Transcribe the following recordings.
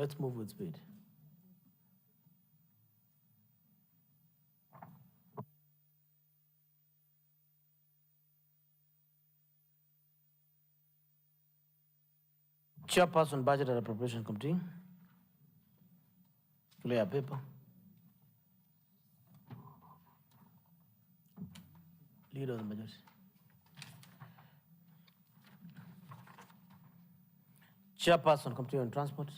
Let's move with speed. Chairperson, Budget and Appropriation Committee. Clear paper. Leader of the majority. Chairperson, Committee on Transport.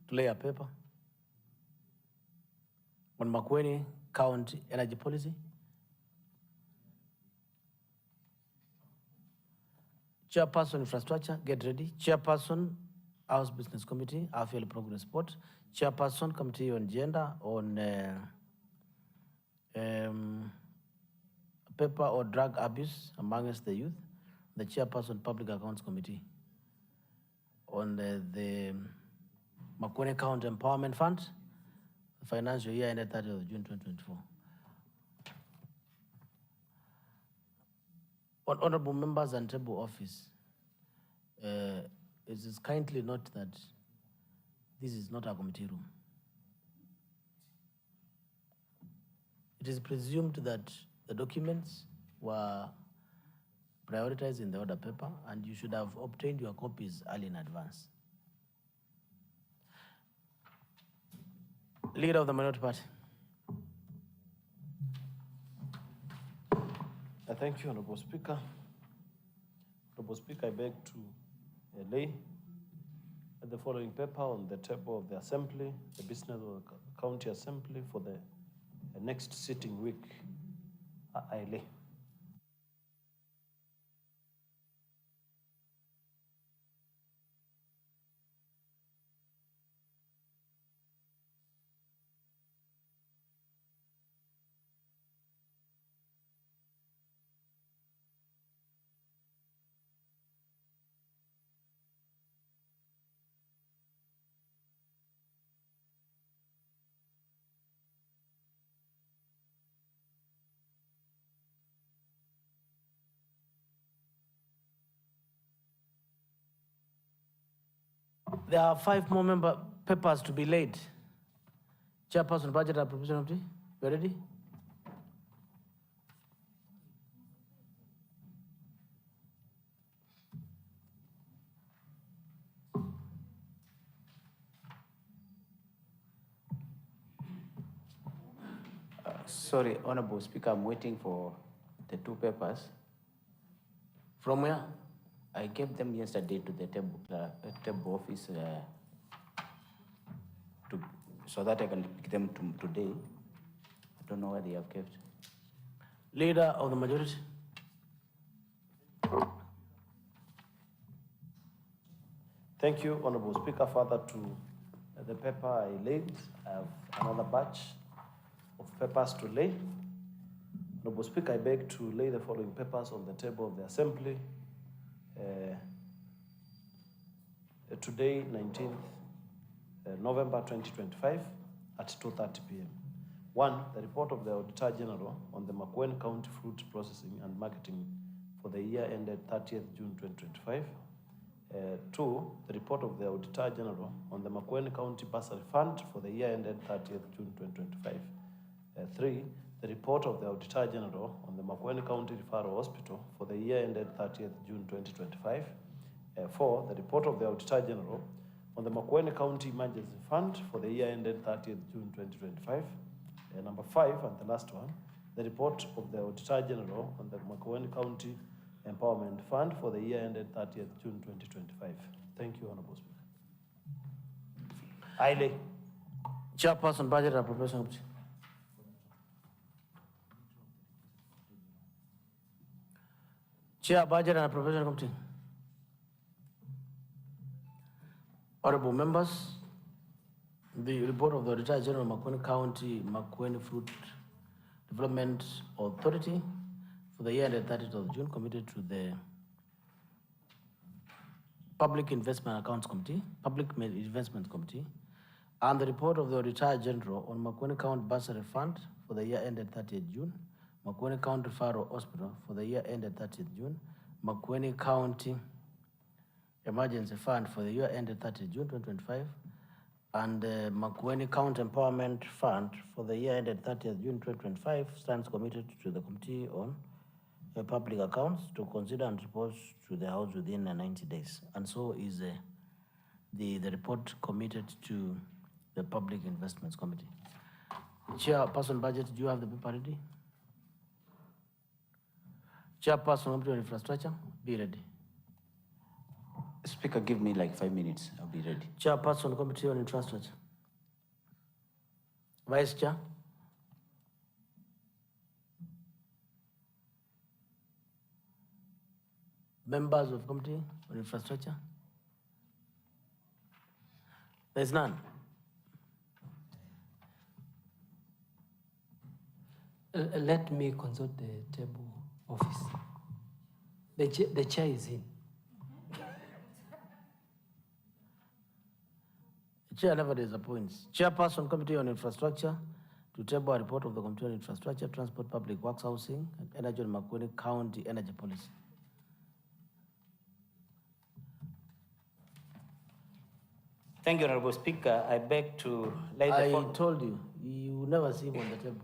To lay a paper on Makueni County Energy Policy. Chairperson, Infrastructure, get ready. Chairperson, House Business Committee, Affiliate Progress Report. Chairperson, Committee on Gender, on paper or drug abuse amongst the youth. The Chairperson, Public Accounts Committee, on the Makueni County Empowerment Fund, the financial year ended 30th of June 2024. On honorable members and table office, it is kindly note that this is not a committee room. It is presumed that the documents were prioritized in the order paper and you should have obtained your copies early in advance. Leader of the Minority Party. I thank you, Honorable Speaker. Honorable Speaker, I beg to lay the following paper on the table of the Assembly, the business of the County Assembly for the next sitting week. I lay. There are 5 more papers to be laid. Chairperson, Budget and Appropriation Committee, you ready? Sorry, Honorable Speaker, I'm waiting for the 2 papers. From where? I gave them yesterday to the table office so that I can pick them today. I don't know where they have kept. Leader of the majority. Thank you, Honorable Speaker. Further to the paper I laid, I have another batch of papers to lay. Honorable Speaker, I beg to lay the following papers on the table of the Assembly. Today, 19th November 2025 at 2:30 p.m. 1. The report of the Auditor General on the Makueni County Fruit Processing and Marketing for the year ended 30th June 2025. 2. The report of the Auditor General on the Makueni County Bursary Fund for the year ended 30th June 2025. 3. The report of the Auditor General on the Makueni County Referral Hospital for the year ended 30th June 2025. 4. The report of the Auditor General on the Makueni County Emergency Fund for the year ended 30th June 2025. Number 5, and the last one, the report of the Auditor General on the Makueni County Empowerment Fund for the year ended 30th June 2025. Thank you, Honorable Speaker. I lay. Chairperson, Budget and Appropriation Committee. Chair, Budget and Appropriation Committee. Honorable members, the report of the Auditor General of Makueni County Makueni Fruit Development Authority for the year ended 30th of June committed to the Public Investment Committee, and the report of the Auditor General on Makueni County Bursary Fund for the year ended 30th June, Makueni County Referral Hospital for the year ended 30th June, Makueni County Emergency Fund for the year ended 30th June 2025, and the Makueni County Empowerment Fund for the year ended 30th June 2025 stands committed to the Committee on Public Accounts to consider and report to the House within 90 days. And so is the report committed to the Public Investments Committee. Chairperson Budget, do you have the paper ready? Chairperson Committee on Infrastructure, be ready. Speaker, give me like 5 minutes. I'll be ready. Chairperson Committee on Infrastructure. Vice Chair. Members of Committee on Infrastructure. There's none. Let me consult the table office. The chair is in. Chair never disappoints. Chairperson Committee on Infrastructure to table a report of the Committee on Infrastructure, Transport, Public Works, Housing, and Energy on Makueni County Energy Policy. Thank you, Honorable Speaker. I beg to lay the I told you, you never see him on the table.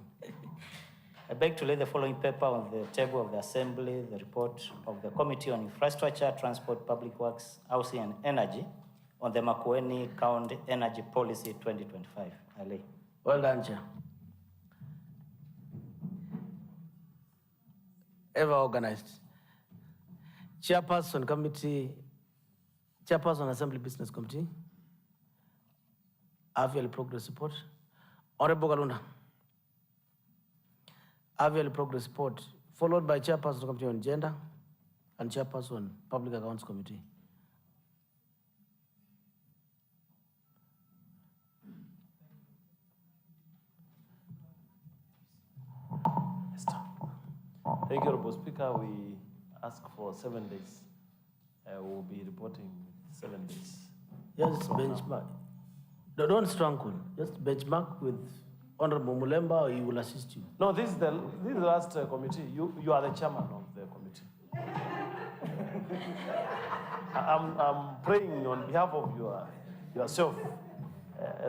I beg to lay the following paper on the table of the Assembly, the report of the Committee on Infrastructure, Transport, Public Works, Housing and Energy on the Makueni County Energy Policy 2025. I lay. Well done, Chair. Ever organized. Chairperson Committee, Chairperson Assembly Business Committee, Avial Progress Report. Honorable Galuna. Avial Progress Report, followed by Chairperson Committee on Gender and Chairperson Public Accounts Committee. Thank you, Honorable Speaker. We ask for 7 days. We'll be reporting 7 days. Just benchmark. No, don't struggle. Just benchmark with Honorable Mulemba, or he will assist you. No, this is the last committee. You are the chairman of the committee. I'm praying on behalf of yourself.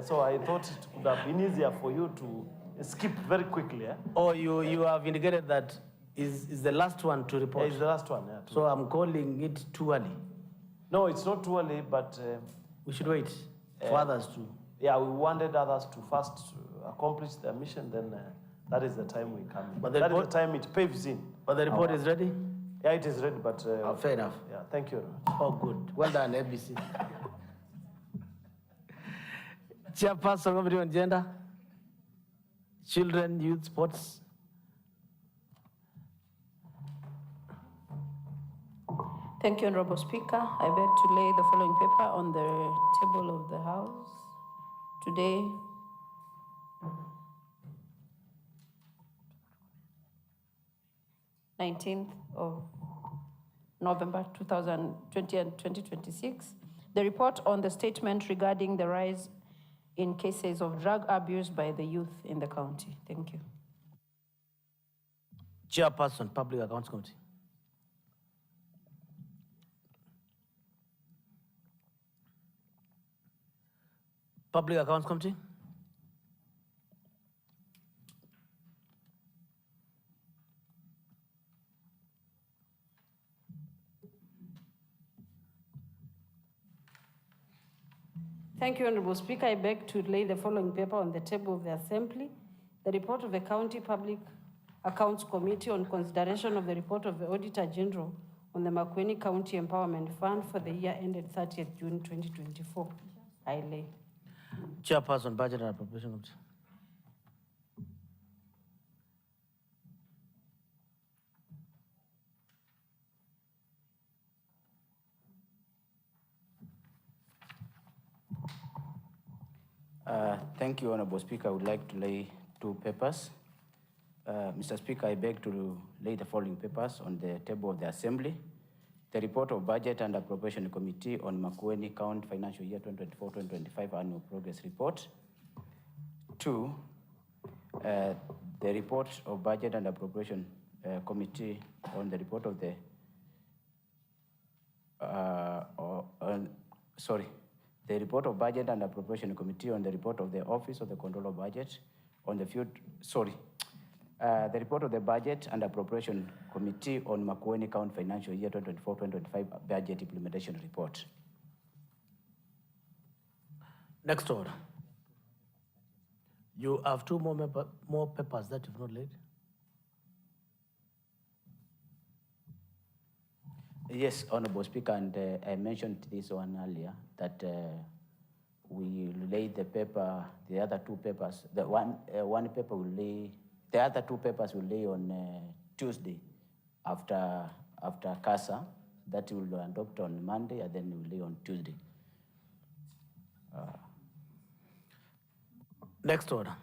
So I thought it could have been easier for you to skip very quickly. Or you have indicated that is the last one to report. It's the last one. Yeah, so I'm calling it too early. No, it's not too early, but we should wait for others to. Yeah, we wanted others to first accomplish their mission, then that is the time we come in. But that is the time it paves in. But the report is ready? Yeah, it is ready, but... fair enough. Yeah, thank you. Oh, good. Well done, ABC. Chairperson Committee on Gender, Children, Youth, Sports. Thank you, Honorable Speaker. I beg to lay the following paper on the table of the House today. (19th of November 2020 and 2026), the report on the statement regarding the rise in cases of drug abuse by the youth in the county. Thank you. Chairperson, Public Accounts Committee. Public Accounts Committee. Thank you, Honorable Speaker. I beg to lay the following paper on the table of the Assembly. The report of the County Public Accounts Committee on consideration of the report of the Auditor General on the Makueni County Empowerment Fund for the year ended 30th June 2024. I lay. Chairperson, Budget and Appropriation Committee. Thank you, Honorable Speaker. I would like to lay 2 papers. Mr. Speaker, I beg to lay the following papers on the table of the Assembly. The report of Budget and Appropriation Committee on Makueni County Financial Year 2024-2025 Annual Progress Report. 2, the report of Budget and Appropriation Committee on the report of the the report of budget and appropriation committee on the report of the office of the control of budget on the the report of the budget and appropriation committee on Makueni County financial year 2024-2025 budget implementation report. Next order. You have two more papers that you've not laid. Yes, Honorable Speaker, and I mentioned this one earlier, that we laid the paper, the other two papers, the one paper will lay, the other two papers will lay on Tuesday after CASA. That will adopt on Monday, and then we'll lay on Tuesday. Next order.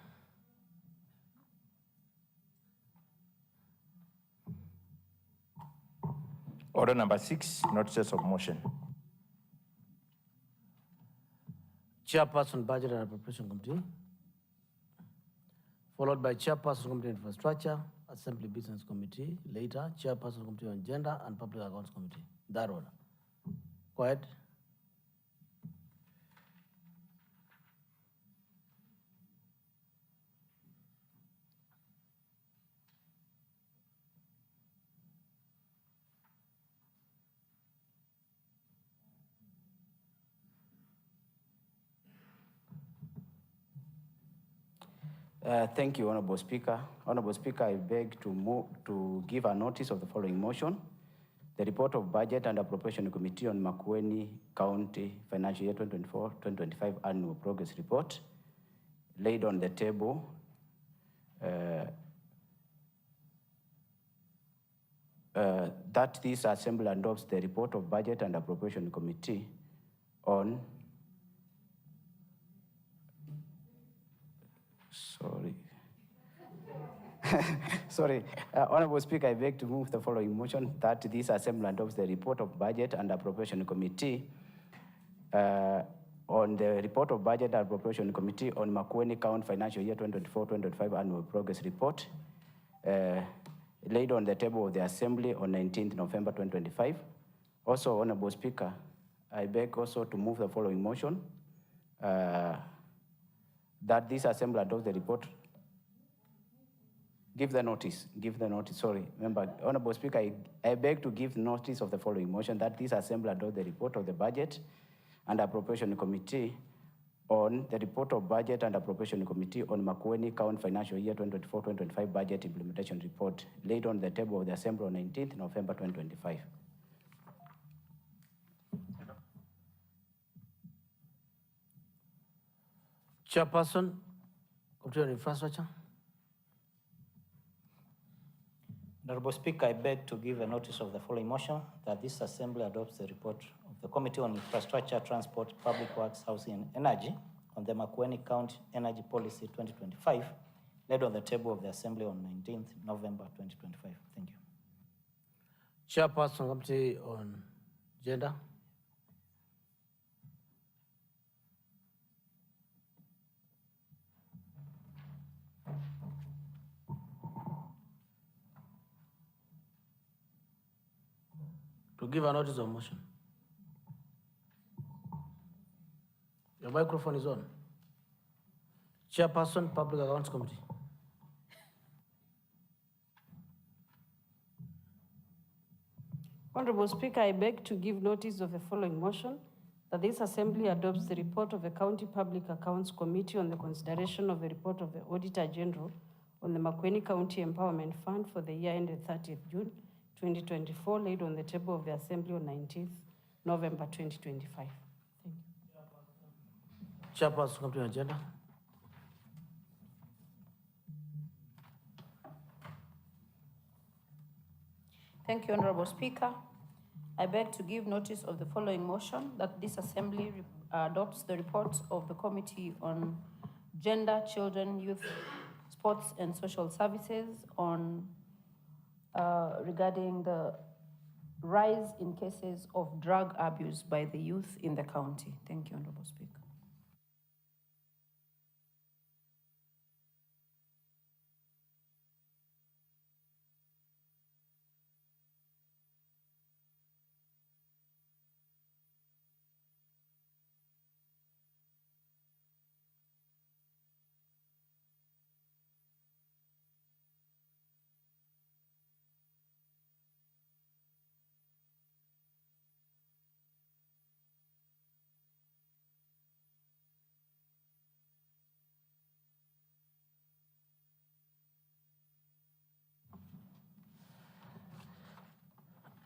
Order number 6, notices of motion. Chairperson, Budget and Appropriation Committee, followed by Chairperson Committee on Infrastructure, Assembly Business Committee, later Chairperson Committee on Gender and Public Accounts Committee. That order. Go ahead. Thank you, Honorable Speaker. Honorable Speaker, I beg to give a notice of the following motion. The report of Budget and Appropriation Committee on Makueni County Financial Year 2024-2025 Annual Progress Report laid on the table that this Assembly adopts the report of Budget and Appropriation Committee on Sorry. Honorable Speaker, I beg to move the following motion that this Assembly adopts the report of Budget and Appropriation Committee on the report of Budget and Appropriation Committee on Makueni County Financial Year 2024-2025 Annual Progress Report laid on the table of the Assembly on 19th November 2025. Also, Honorable Speaker, I beg also to move the following motion that this Assembly adopts the report. Give the notice, sorry. Remember, Honorable Speaker, I beg to give notice of the following motion that this Assembly adopt the report of the Budget and Appropriation Committee on the report of Budget and Appropriation Committee on Makueni County Financial Year 2024-2025 Budget Implementation Report laid on the table of the Assembly on 19th November 2025. Chairperson, Committee on Infrastructure. Honorable Speaker, I beg to give a notice of the following motion that this Assembly adopts the report of the Committee on Infrastructure, Transport, Public Works, Housing and Energy on the Makueni County Energy Policy 2025, laid on the table of the Assembly on 19th November 2025. Thank you. Chairperson, Committee on Gender. To give a notice of motion. Your microphone is on. Chairperson, Public Accounts Committee. Honorable Speaker, I beg to give notice of the following motion that this Assembly adopts the report of the County Public Accounts Committee on the consideration of the report of the Auditor General on the Makueni County Empowerment Fund for the year ended 30th June 2024, laid on the table of the Assembly on 19th November 2025. Thank you. Chairperson, Committee on Agenda. Thank you, Honorable Speaker. I beg to give notice of the following motion that this Assembly adopts the reports of the Committee on Gender, Children, Youth, Sports and Social Services on regarding the rise in cases of drug abuse by the youth in the county. Thank you, Honorable Speaker.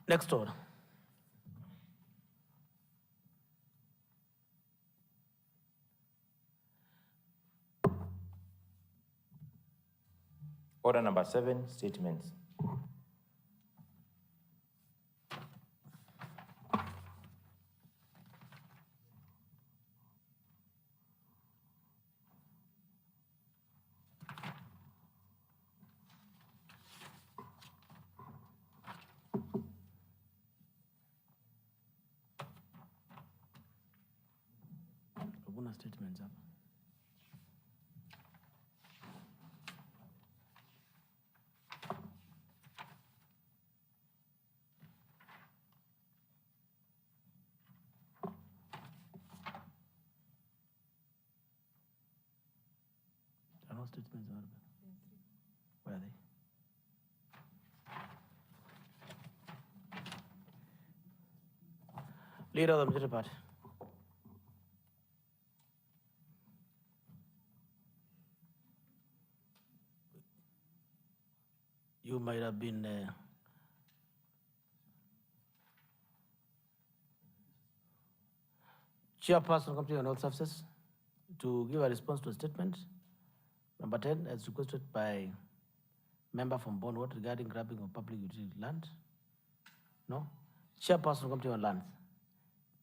Next order. Order number 7, statements. Hakuna statements hapa. There are no statements hapa. Where are they? Leader of the Majority Party. You might have been chairperson Committee on Health Services to give a response to a statement. Number 10, as requested by member from Bonwood regarding grabbing of public utility land. No. Chairperson Committee on Lands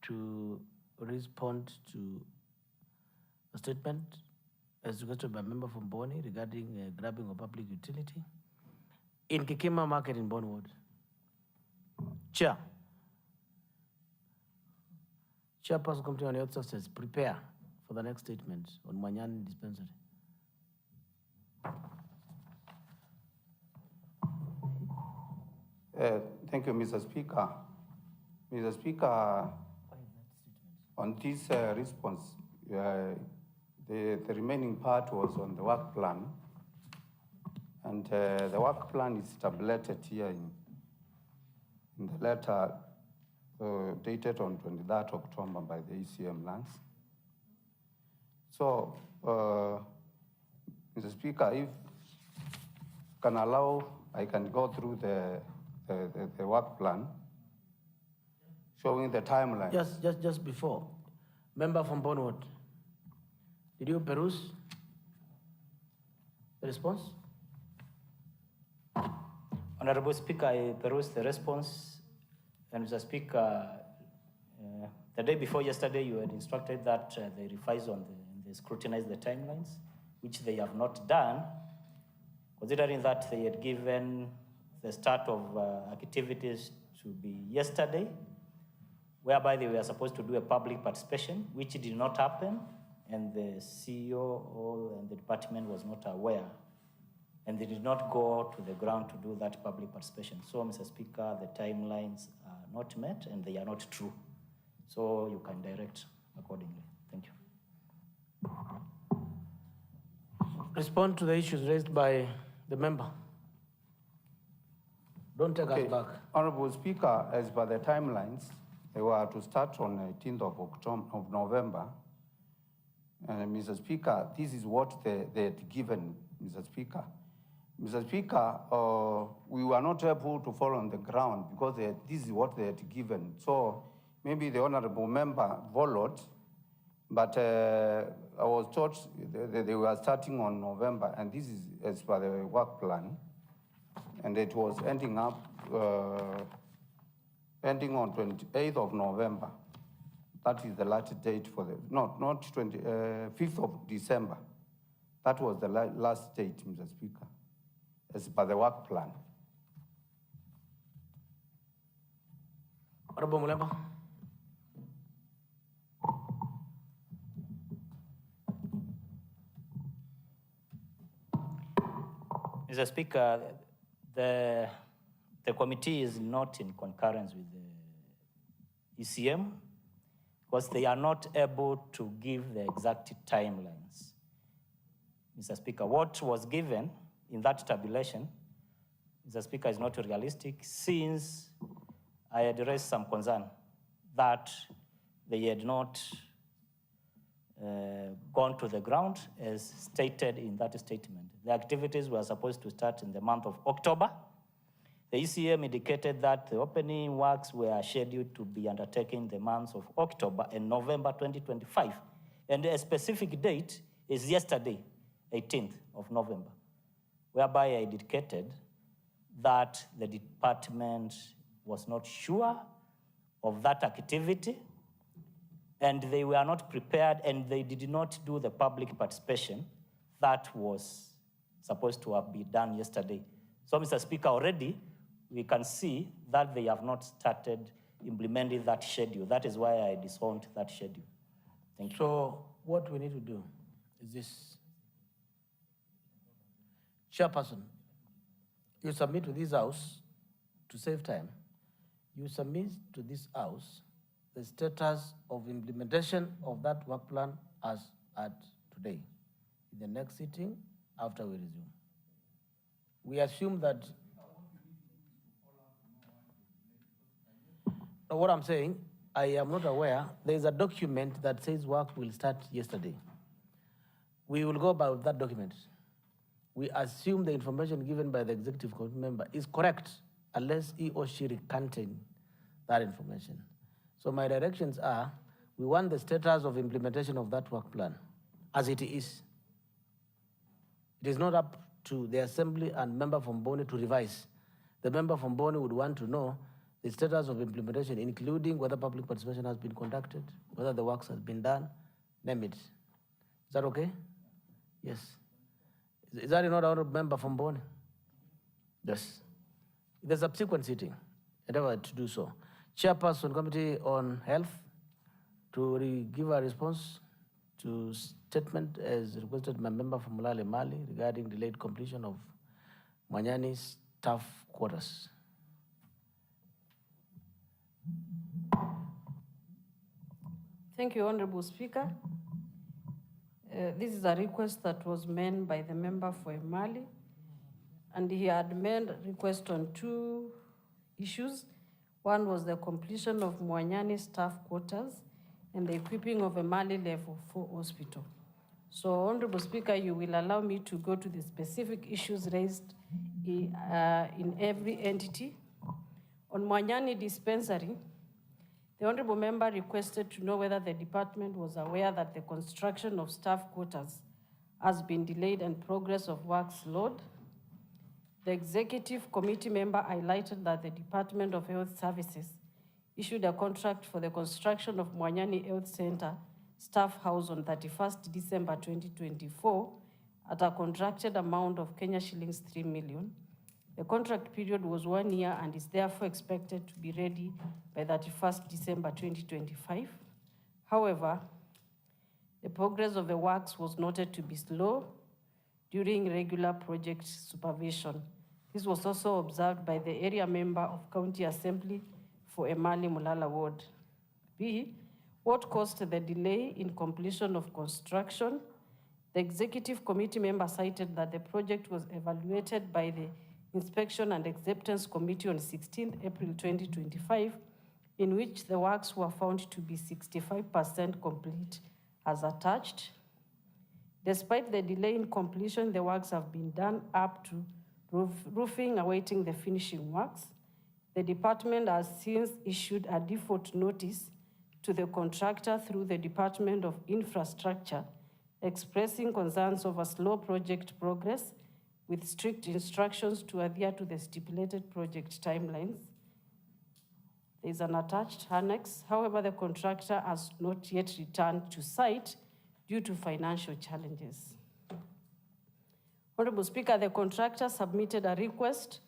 to respond to a statement as requested by member from Boni regarding grabbing of public utility in Kikima Market in Bonwood. Chair. Chairperson Committee on Health Services, prepare for the next statement on Manyani Dispensary. Thank you, Mr. Speaker. Mr. Speaker, on this response, the remaining part was on the work plan. And the work plan is tabulated here in the letter dated on 23rd October by the ECM lands. So, Mr. Speaker, if you can allow, I can go through the work plan showing the timeline. Just before, member from Bonwood, did you peruse the response? Honorable Speaker, I perused the response, and Mr. Speaker, the day before yesterday, you had instructed that they revise on they scrutinize the timelines, which they have not done, considering that they had given the start of activities to be yesterday, whereby they were supposed to do a public participation, which did not happen, and the CEO and the department was not aware, and they did not go to the ground to do that public participation. So, Mr. Speaker, the timelines are not met and they are not true. So you can direct accordingly. Thank you. Respond to the issues raised by the member. Don't take us back. Honorable Speaker, as per the timelines, they were to start on 18th of November. And Mr. Speaker, this is what they had given, Mr. Speaker. Mr. Speaker, we were not able to fall on the ground because this is what they had given. So maybe the honorable member followed, but I was taught that they were starting on November, and this is as per the work plan. And it was ending on 28th of November. That is the last date for the, not 5th of December. That was the last date, Mr. Speaker, as per the work plan. Honorable Mulemba. Mr. Speaker, the committee is not in concurrence with the ECM because they are not able to give the exact timelines. Mr. Speaker, what was given in that tabulation, Mr. Speaker, is not realistic since I had raised some concern that they had not gone to the ground as stated in that statement. The activities were supposed to start in the month of October. The ECM indicated that the opening works were scheduled to be undertaken in the months of October and November 2025. And a specific date is yesterday, 18th of November, whereby I indicated that the department was not sure of that activity, and they were not prepared, and they did not do the public participation that was supposed to have been done yesterday. So, Mr. Speaker, already we can see that they have not started implementing that schedule. That is why I disowned that schedule. Thank you. So what we need to do is this. Chairperson, you submit to this House, to save time, you submit to this House the status of implementation of that work plan as at today, in the next sitting after we resume. We assume that. Now, what I'm saying, I am not aware, there is a document that says work will start yesterday. We will go by that document. We assume the information given by the executive committee member is correct unless he or she recanted that information. So my directions are, we want the status of implementation of that work plan as it is. It is not up to the Assembly and member from Bunge to revise. The member from Bunge would want to know the status of implementation, including whether public participation has been conducted, whether the works has been done, name it. Is that okay? Yes. Is that not our member from Bunge? Yes. The subsequent sitting, endeavor to do so. Chairperson Committee on Health to give a response to statement as requested by member from Mulale Mali regarding delayed completion of Mwanyani staff quarters. Thank you, Honorable Speaker. This is a request that was made by the member for Emali, and he had made a request on two issues. One was the completion of Mwanyani staff quarters and the equipping of Emali Level 4 hospital. So, Honorable Speaker, you will allow me to go to the specific issues raised in every entity. On Mwanyani dispensary, the Honorable Member requested to know whether the department was aware that the construction of staff quarters has been delayed and progress of work slowed. The Executive Committee member highlighted that the Department of Health Services issued a contract for the construction of Mwanyani Health Center staff house on 31st December 2024 at a contracted amount of Kenya shillings 3 million. The contract period was 1 year and is therefore expected to be ready by 31st December 2025. However, the progress of the works was noted to be slow during regular project supervision. This was also observed by the area member of County Assembly for Emali Mulala Ward. B, what caused the delay in completion of construction? The Executive Committee member cited that the project was evaluated by the Inspection and Acceptance Committee on 16th April 2025, in which the works were found to be 65% complete as attached. Despite the delay in completion, the works have been done up to roofing, awaiting the finishing works. The department has since issued a default notice to the contractor through the Department of Infrastructure, expressing concerns over slow project progress with strict instructions to adhere to the stipulated project timelines. There is an attached annex. However, the contractor has not yet returned to site due to financial challenges. Honorable Speaker, the contractor submitted a request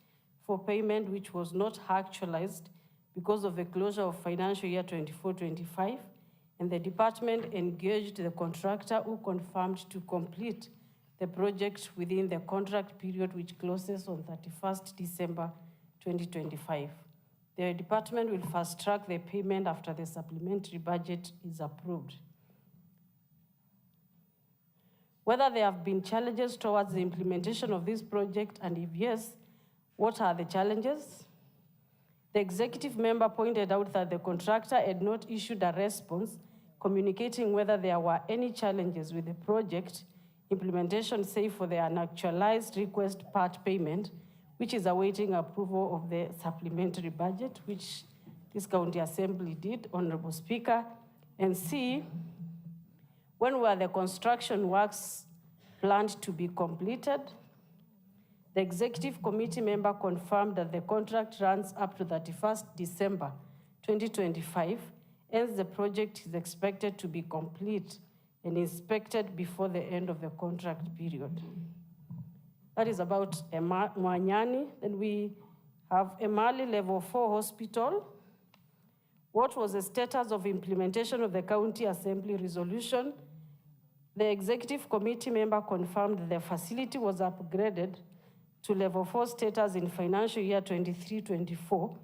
for payment which was not actualized because of the closure of financial year 24-25, and the department engaged the contractor who confirmed to complete the project within the contract period which closes on 31st December 2025. The department will fast track the payment after the supplementary budget is approved. Whether there have been challenges towards the implementation of this project, and if yes, what are the challenges? The executive member pointed out that the contractor had not issued a response communicating whether there were any challenges with the project implementation, save for the unactualized request part payment, which is awaiting approval of the supplementary budget, which this county assembly did, Honorable Speaker. And C, when were the construction works planned to be completed? The executive committee member confirmed that the contract runs up to 31st December 2025, hence the project is expected to be complete and inspected before the end of the contract period. That is about Mwanyani. Then we have Emali Level 4 Hospital. What was the status of implementation of the County Assembly resolution? The executive committee member confirmed that the facility was upgraded to level 4 status in financial year 23-24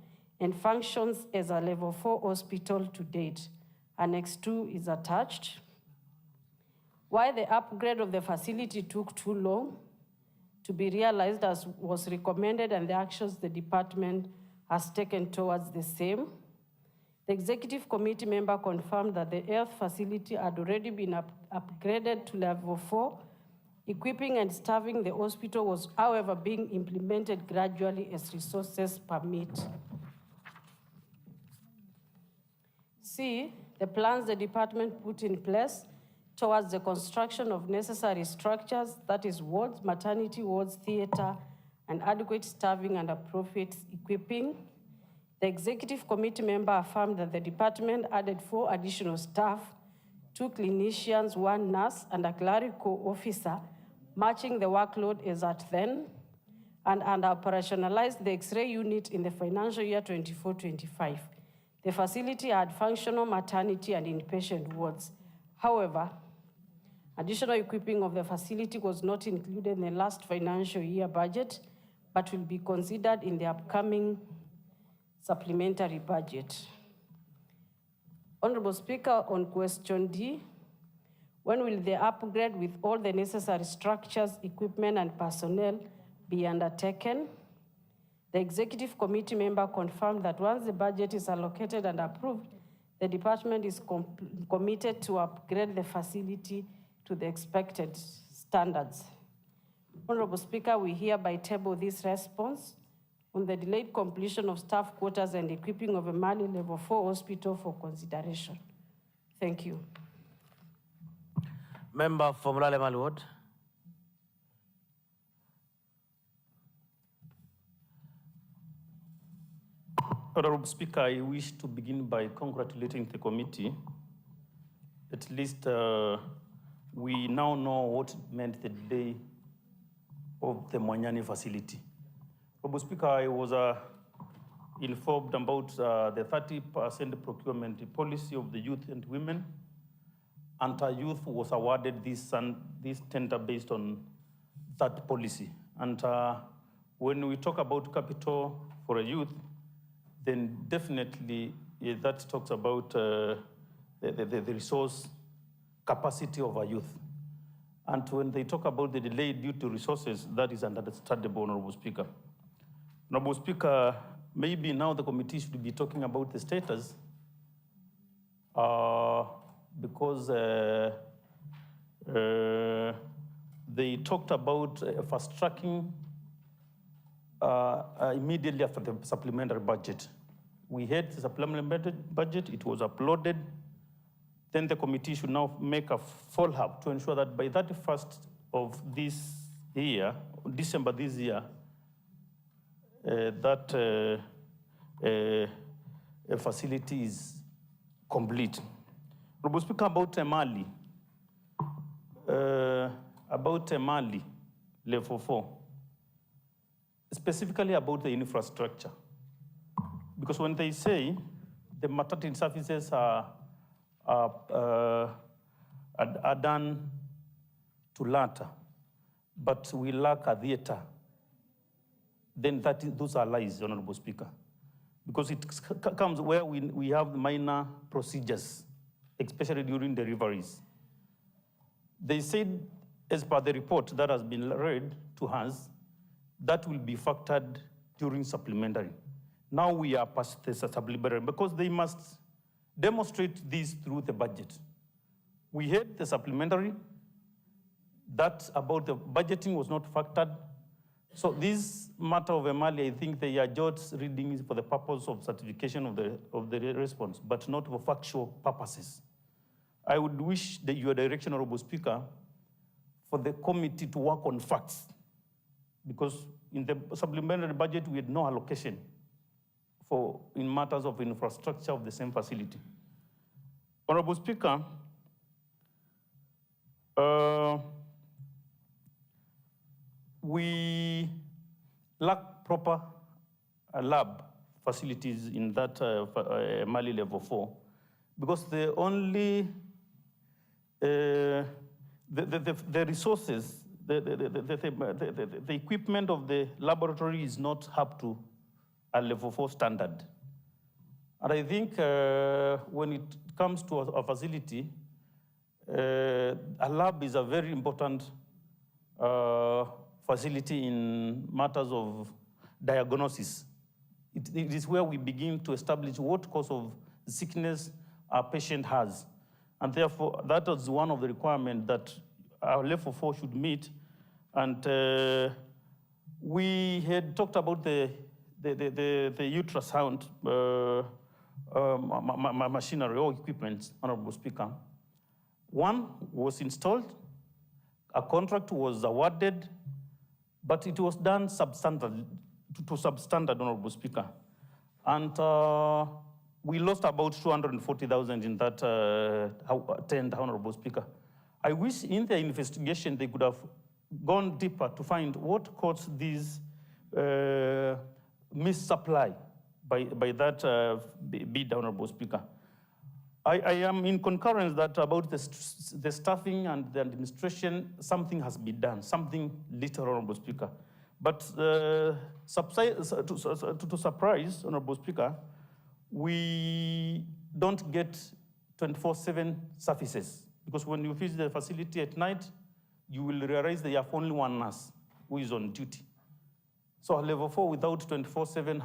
and functions as a level 4 hospital to date. Annex 2 is attached. Why the upgrade of the facility took too long to be realized as was recommended and the actions the department has taken towards the same. The executive committee member confirmed that the health facility had already been upgraded to level 4. Equipping and staffing the hospital was, however, being implemented gradually as resources permit. C, the plans the department put in place towards the construction of necessary structures, that is wards, maternity wards, theater, and adequate staffing and appropriate equipping. The executive committee member affirmed that the department added 4 additional staff, 2 clinicians, 1 nurse, and a clerical officer, matching the workload as at then, and operationalized the X-ray unit in the financial year 24-25. The facility had functional maternity and inpatient wards. However, additional equipping of the facility was not included in the last financial year budget, but will be considered in the upcoming supplementary budget. Honorable Speaker, on question D, when will the upgrade with all the necessary structures, equipment, and personnel be undertaken? The executive committee member confirmed that once the budget is allocated and approved, the department is committed to upgrade the facility to the expected standards. Honorable Speaker, we hereby table this response on the delayed completion of staff quarters and equipping of a Mali Level 4 hospital for consideration. Thank you. Member for Mulale Mali Ward. Honorable Speaker, I wish to begin by congratulating the committee. At least we now know what it meant the day of the Mwanyani facility. Honorable Speaker, I was informed about the 30% procurement policy of the youth and women, and our youth was awarded this tender based on that policy. And when we talk about capital for a youth, then definitely that talks about the resource capacity of our youth. And when they talk about the delay due to resources, that is understandable, Honorable Speaker. Honorable Speaker, maybe now the committee should be talking about the status because they talked about fast-tracking immediately after the supplementary budget. We had the supplementary budget, it was uploaded. Then the committee should now make a follow-up to ensure that by 31st of this year, December this year, that facility is complete. Honorable Speaker, about Mali, level 4, specifically about the infrastructure. Because when they say the maternity services are done to LATA, but we lack a theater, then those are lies, Honorable Speaker. Because it comes where we have minor procedures, especially during deliveries. They said, as per the report that has been read to us, that will be factored during supplementary. Now we are past the supplementary because they must demonstrate this through the budget. We had the supplementary, that about the budgeting was not factored, So this matter of Emali, I think they are just reading it for the purpose of certification of the response, but not for factual purposes. I would wish that your direction, Honorable Speaker, for the committee to work on facts, because in the supplementary budget, we had no allocation in matters of infrastructure of the same facility. Honorable Speaker, we lack proper lab facilities in that Mali level 4, because the only the resources, the equipment of the laboratory is not up to a level 4 standard. And I think when it comes to a facility, a lab is a very important facility in matters of diagnosis. It is where we begin to establish what cause of sickness a patient has. And therefore, that is one of the requirements that our level 4 should meet. And we had talked about the ultrasound machinery or equipment, Honorable Speaker. One was installed, a contract was awarded, but it was done substandard, to substandard, Honorable Speaker. And we lost about 240,000 in that tender, Honorable Speaker. I wish in their investigation they could have gone deeper to find what caused this missupply by that bid, Honorable Speaker. I am in concurrence that about the staffing and the administration, something has been done, something little, Honorable Speaker. But to surprise, Honorable Speaker, we don't get 24/7 services, because when you visit the facility at night, you will realize they have only one nurse who is on duty. So level 4 without 24/7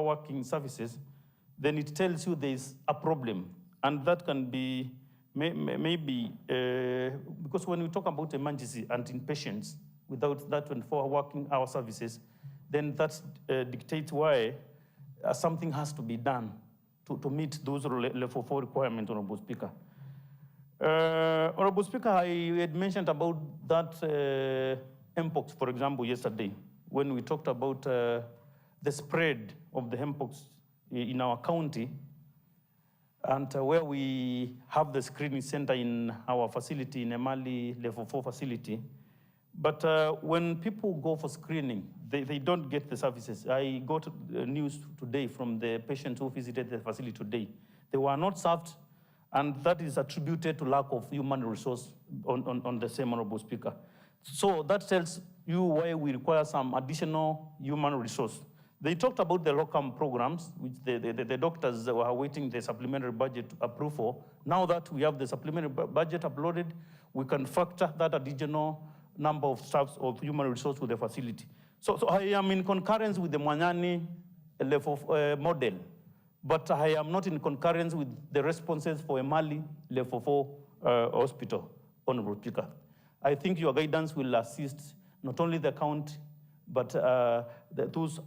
working services, then it tells you there's a problem. And that can be maybe, because when we talk about emergency and inpatients, without that 24 working hour services, then that dictates why something has to be done to meet those level 4 requirements, Honorable Speaker. Honorable Speaker, I had mentioned about that mpox, for example, yesterday, when we talked about the spread of the mpox in our county, and where we have the screening center in our facility, in Emali level 4 facility. But when people go for screening, they don't get the services. I got news today from the patients who visited the facility today. They were not served, and that is attributed to lack of human resource on the same, Honorable Speaker. So that tells you why we require some additional human resource. They talked about the locum programs, which the doctors were awaiting the supplementary budget approval. Now that we have the supplementary budget uploaded, we can factor that additional number of staffs of human resource with the facility. So I am in concurrence with the Mwanyani level model, but I am not in concurrence with the responses for Emali level 4 hospital, Honorable Speaker. I think your guidance will assist not only the county, but those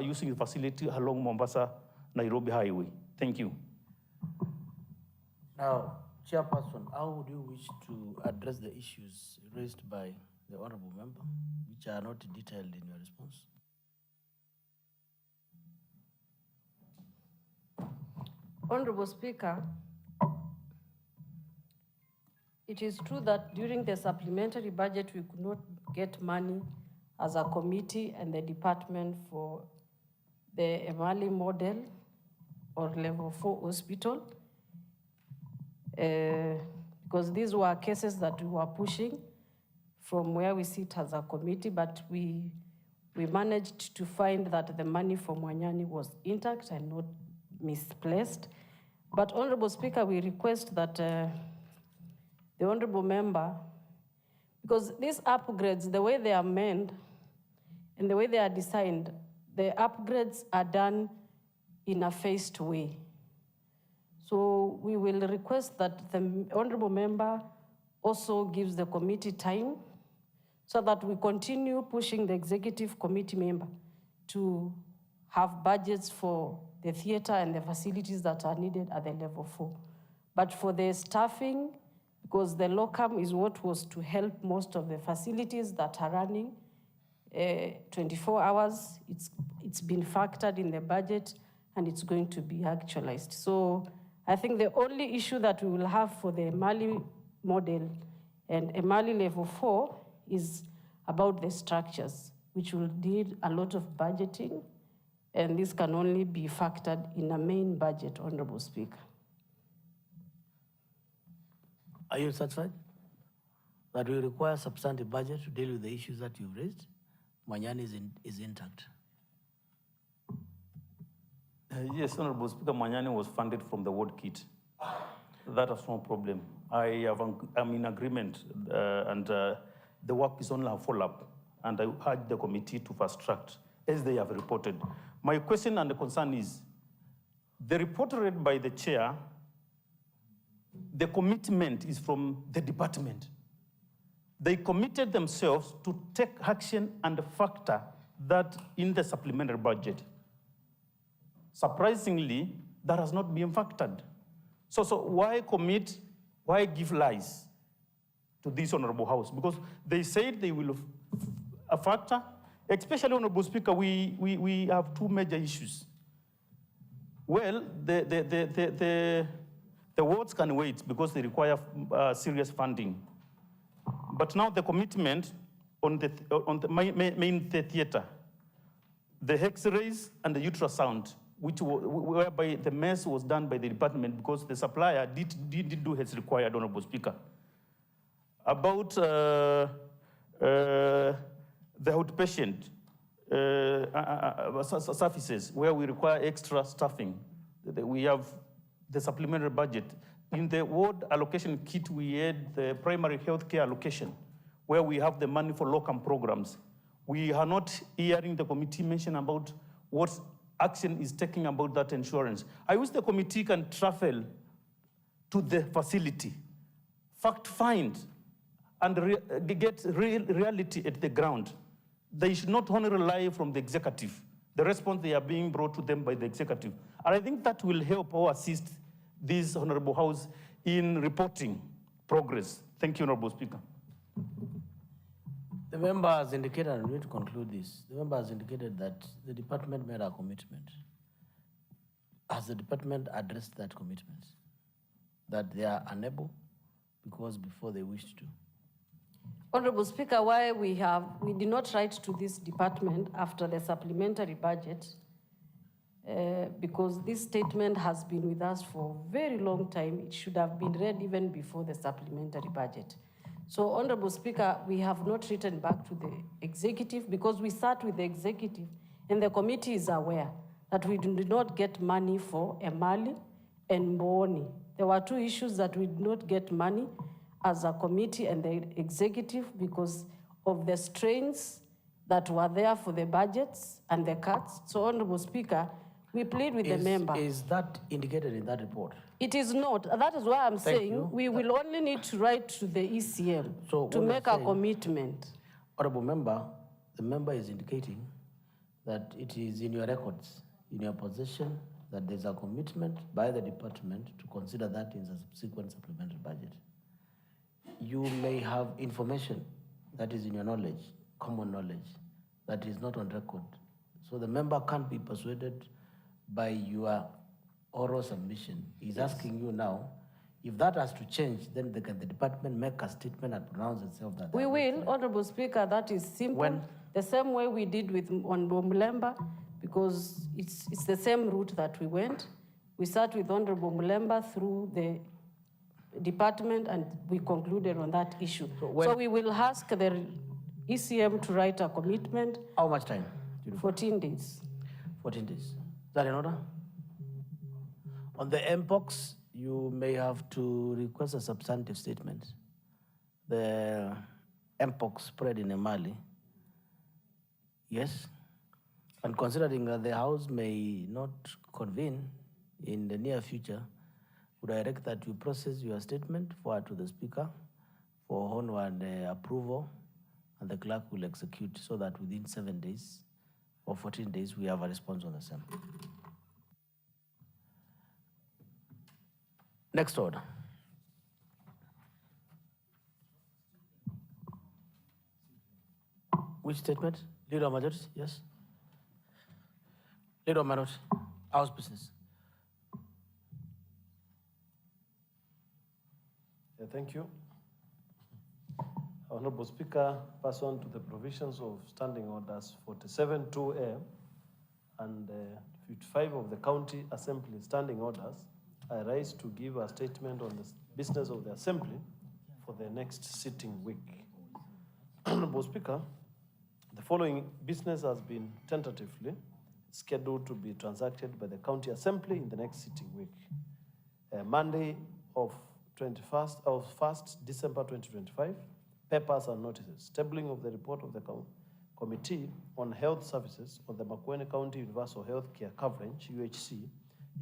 using the facility along Mombasa-Nairobi Highway. Thank you. Now, Chairperson, how would you wish to address the issues raised by the Honorable Member, which are not detailed in your response? Honorable Speaker, it is true that during the supplementary budget, we could not get money as a committee and the department for the Emali model or level 4 hospital, because these were cases that we were pushing from where we sit as a committee, but we managed to find that the money from Mwanyani was intact and not misplaced. But Honorable Speaker, we request that the Honorable Member, because these upgrades, the way they are made and the way they are designed, the upgrades are done in a phased way. So we will request that the Honorable Member also gives the committee time so that we continue pushing the executive committee member to have budgets for the theater and the facilities that are needed at the level 4. But for the staffing, because the locum is what was to help most of the facilities that are running 24 hours, it's been factored in the budget and it's going to be actualized. So I think the only issue that we will have for the Mali model and a Mali level 4 is about the structures, which will need a lot of budgeting, and this can only be factored in a main budget, Honorable Speaker. Are you satisfied that we require substantive budget to deal with the issues that you've raised? Manyani is intact. Yes, Honorable Speaker, Manyani was funded from the ward kit. That is no problem. I'm in agreement, and the work is only a follow-up, and I urge the committee to fast-track, as they have reported. My question and the concern is, the report read by the chair, the commitment is from the department. They committed themselves to take action and factor that in the supplementary budget. Surprisingly, that has not been factored. So why commit, why give lies to this Honorable House? Because they said they will factor, especially, Honorable Speaker, we have two major issues. Well, the wards can wait because they require serious funding. But now the commitment on the main theater, the X-rays and the ultrasound, whereby the mess was done by the department because the supplier did do as required, Honorable Speaker. About the outpatient services, where we require extra staffing, we have the supplementary budget. In the ward allocation kit, we had the primary health care allocation, where we have the money for locum programs. We are not hearing the committee mention about what action is taking about that insurance. I wish the committee can travel to the facility, fact-find, and get reality at the ground. They should not only rely from the executive, the response they are being brought to them by the executive. And I think that will help or assist this Honorable House in reporting progress. Thank you, Honorable Speaker. The member has indicated, and we need to conclude this, the member has indicated that the department made a commitment. Has the department addressed that commitment? That they are unable because before they wished to? Honorable Speaker, why we did not write to this department after the supplementary budget, because this statement has been with us for a very long time. It should have been read even before the supplementary budget. So, Honorable Speaker, we have not written back to the executive because we sat with the executive and the committee is aware that we did not get money for Emali and Mboni. There were two issues that we did not get money as a committee and the executive because of the strains that were there for the budgets and the cuts. So, Honorable Speaker, we plead with the member. Is that indicated in that report? It is not. That is why I'm saying we will only need to write to the ECM to make a commitment. Honorable Member, the member is indicating that it is in your records, in your possession, that there's a commitment by the department to consider that in the subsequent supplementary budget. You may have information that is in your knowledge, common knowledge, that is not on record. So the member can't be persuaded by your oral submission. He's asking you now, if that has to change, then the department make a statement and pronounce itself that. We will, Honorable Speaker, that is simple. When? The same way we did with Honorable Mulemba, because it's the same route that we went. We sat with Honorable Mulemba through the department and we concluded on that issue. So we will ask the ECM to write a commitment. How much time? 14 days. 14 days. Is that in order? On the MPOX, you may have to request a substantive statement. The MPOX spread in Emali, yes. And considering that the House may not convene in the near future, would I direct that you process your statement forward to the Speaker for onward approval and the clerk will execute so that within 7 days or 14 days, we have a response on the same. Next order. Which statement? Leader of majority, yes? Leader of minority, House business. Thank you. Honorable Speaker, pursuant to the provisions of Standing Orders 47(2)A and 55 of the County Assembly Standing Orders, I rise to give a statement on the business of the Assembly for the next sitting week. Honorable Speaker, the following business has been tentatively scheduled to be transacted by the County Assembly in the next sitting week. Monday of 1st December 2025, papers and notices. Tabling of the report of the Committee on Health Services on the Makueni County Universal Health Care Coverage, UHC,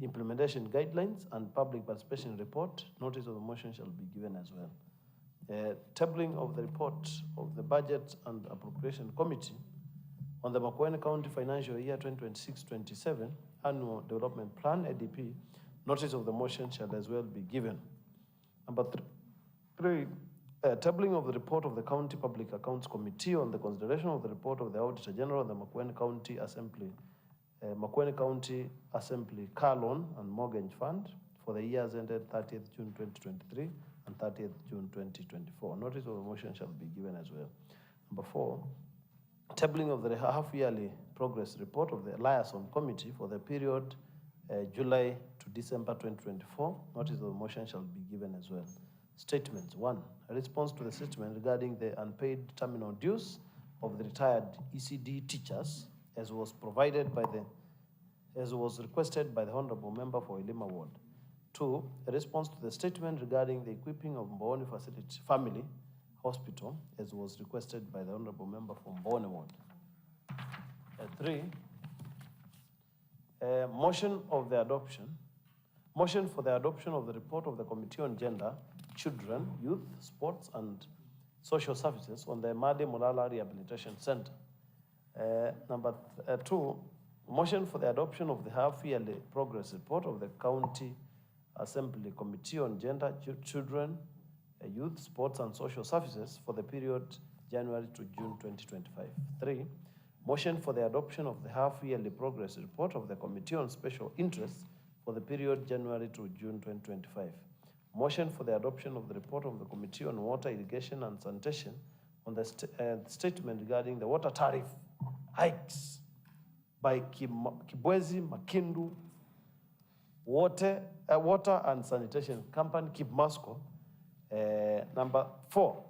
implementation guidelines and public participation report. Notice of the motion shall be given as well. Tabling of the report of the Budget and Appropriation Committee on the Makueni County Financial Year 2026-27 Annual Development Plan, ADP. Notice of the motion shall as well be given. Number three, tabling of the report of the County Public Accounts Committee on the consideration of the report of the Auditor General of the Makueni County Assembly Car Loan and Mortgage Fund for the years ended 30th June 2023 and 30th June 2024. Notice of the motion shall be given as well. Number four, tabling of the half-yearly progress report of the Liaison Committee for the period July to December 2024. Notice of the motion shall be given as well. Statements. One, a response to the statement regarding the unpaid terminal dues of the retired ECD teachers as was requested by the Honorable Member for Ilima Ward. Two, a response to the statement regarding the equipping of Mboni Family Hospital as was requested by the Honorable Member for Mboni Ward. Three, motion for the adoption of the report of the Committee on Gender, Children, Youth, Sports and Social Services on the Made Mulala Rehabilitation Center. Number two, motion for the adoption of the half-yearly progress report of the County Assembly Committee on Gender, Children, Youth, Sports and Social Services for the period January to June 2025. Three, motion for the adoption of the half-yearly progress report of the Committee on Special Interests for the period January to June 2025. Motion for the adoption of the report of the Committee on Water, Irrigation and Sanitation on the statement regarding the water tariff hikes by Kibwezi Makindu Water and Sanitation Company, Kibmasco. Number four,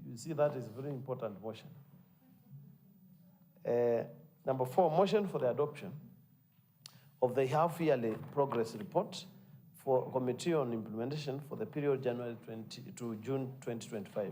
you see that is a very important motion. Number four, motion for the adoption of the half-yearly progress report for Committee on Implementation for the period January to June 2025.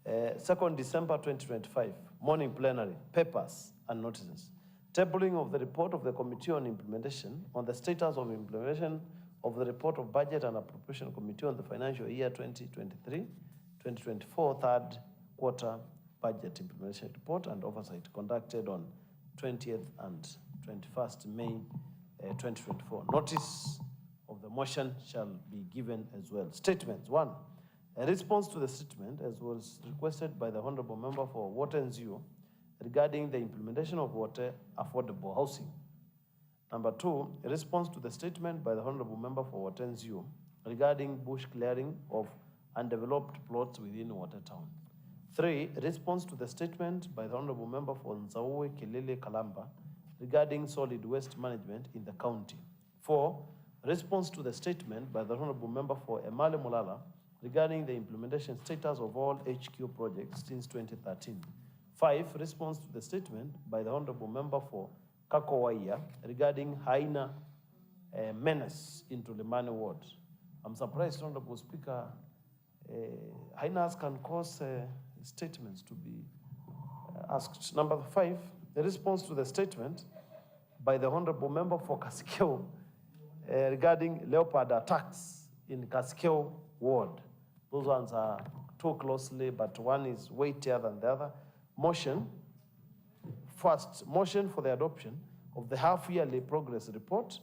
2nd December 2025, morning plenary, papers and notices. Tabling of the report of the Committee on Implementation on the status of implementation of the report of Budget and Appropriation Committee on the financial year 2023-2024 third quarter budget implementation report and oversight conducted on 20th and 21st May 2024. Notice of the motion shall be given as well. Statements. One, a response to the statement as was requested by the Honorable Member for Water and Zero regarding the implementation of water affordable housing. Number two, a response to the statement by the Honorable Member for Water and Zero regarding bush clearing of undeveloped plots within Watertown. Three, a response to the statement by the Honorable Member for Nzaue Kelele Kalamba regarding solid waste management in the county. Four, a response to the statement by the Honorable Member for Emale Mulala regarding the implementation status of all HQ projects since 2013. Five, response to the statement by the Honorable Member for Kakowaiya regarding hyena menace into Limani Ward. I'm surprised, Honorable Speaker, hyenas can cause statements to be asked. Number five, the response to the statement by the Honorable Member for Kasikeo regarding leopard attacks in Kasikeo Ward. Those ones are too closely, but one is weightier than the other. motion. First, motion for the adoption of the half-yearly progress report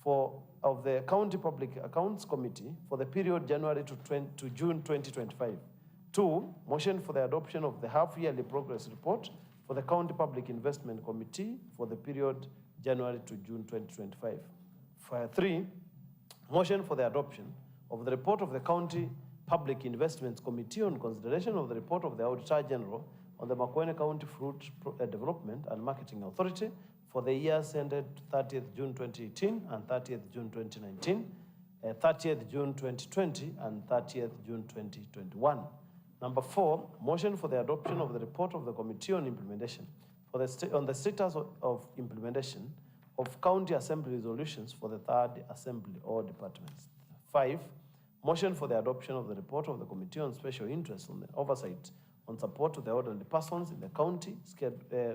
of the County Public Accounts Committee for the period January to June 2025. 2, motion for the adoption of the half-yearly progress report for the County Public Investment Committee for the period January to June 2025. 3, motion for the adoption of the report of the County Public Investments Committee on consideration of the report of the Auditor General on the Makueni County Fruit Development and Marketing Authority for the years ended 30th June 2018 and 30th June 2019, 30th June 2020, and 30th June 2021. Number 4, motion for the adoption of the report of the Committee on Implementation on the status of implementation of County Assembly resolutions for the 3rd Assembly or departments. 5, motion for the adoption of the report of the Committee on Special Interest on the oversight on support to the elderly persons in the county,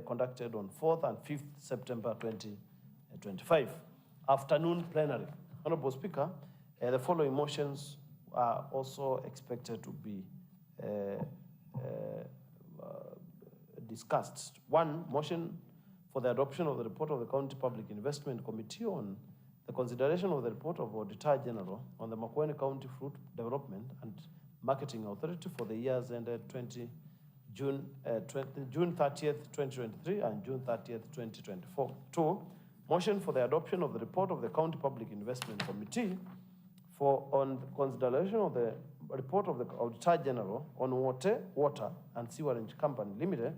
conducted on 4th and 5th September 2025. Afternoon plenary. Honorable Speaker, the following motions are also expected to be discussed. 1, motion for the adoption of the report of the County Public Investment Committee on the consideration of the report of Auditor General on the Makueni County Fruit Development and Marketing Authority for the years ended June 30th, 2023 and June 30th, 2024. 2, motion for the adoption of the report of the County Public Investment Committee on consideration of the report of the Auditor General on Water and Sewerage Company Limited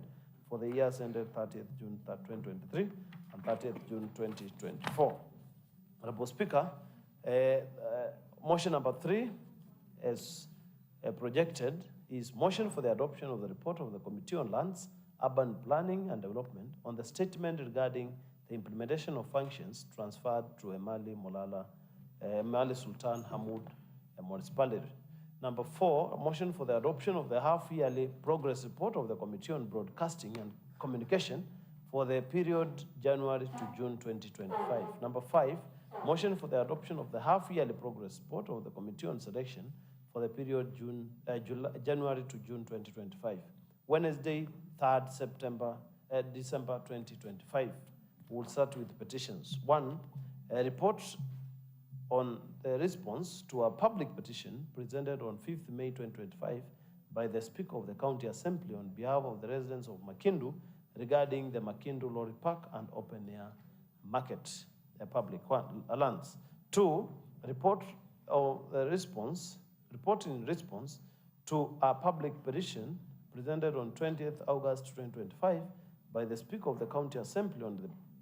for the years ended 30th June 2023 and 30th June 2024. Honorable Speaker, motion number 3 as projected is motion for the adoption of the report of the Committee on Lands, Urban Planning and Development on the statement regarding the implementation of functions transferred to Emali Sultan Hamoud Municipality. Number 4, a motion for the adoption of the half-yearly progress report of the Committee on Broadcasting and Communication for the period January to June 2025. Number 5, motion for the adoption of the half-yearly progress report of the Committee on Selection for the period January to June 2025. Wednesday, 3rd December 2025. We'll start with petitions. 1, a report on the response to a public petition presented on 5th May 2025 by the Speaker of the County Assembly on behalf of the residents of Makindu regarding the Makindu Lorry Park and Open Air Market, public lands. 2, report in response to a public petition presented on 20th August 2025 by the Speaker of the County Assembly on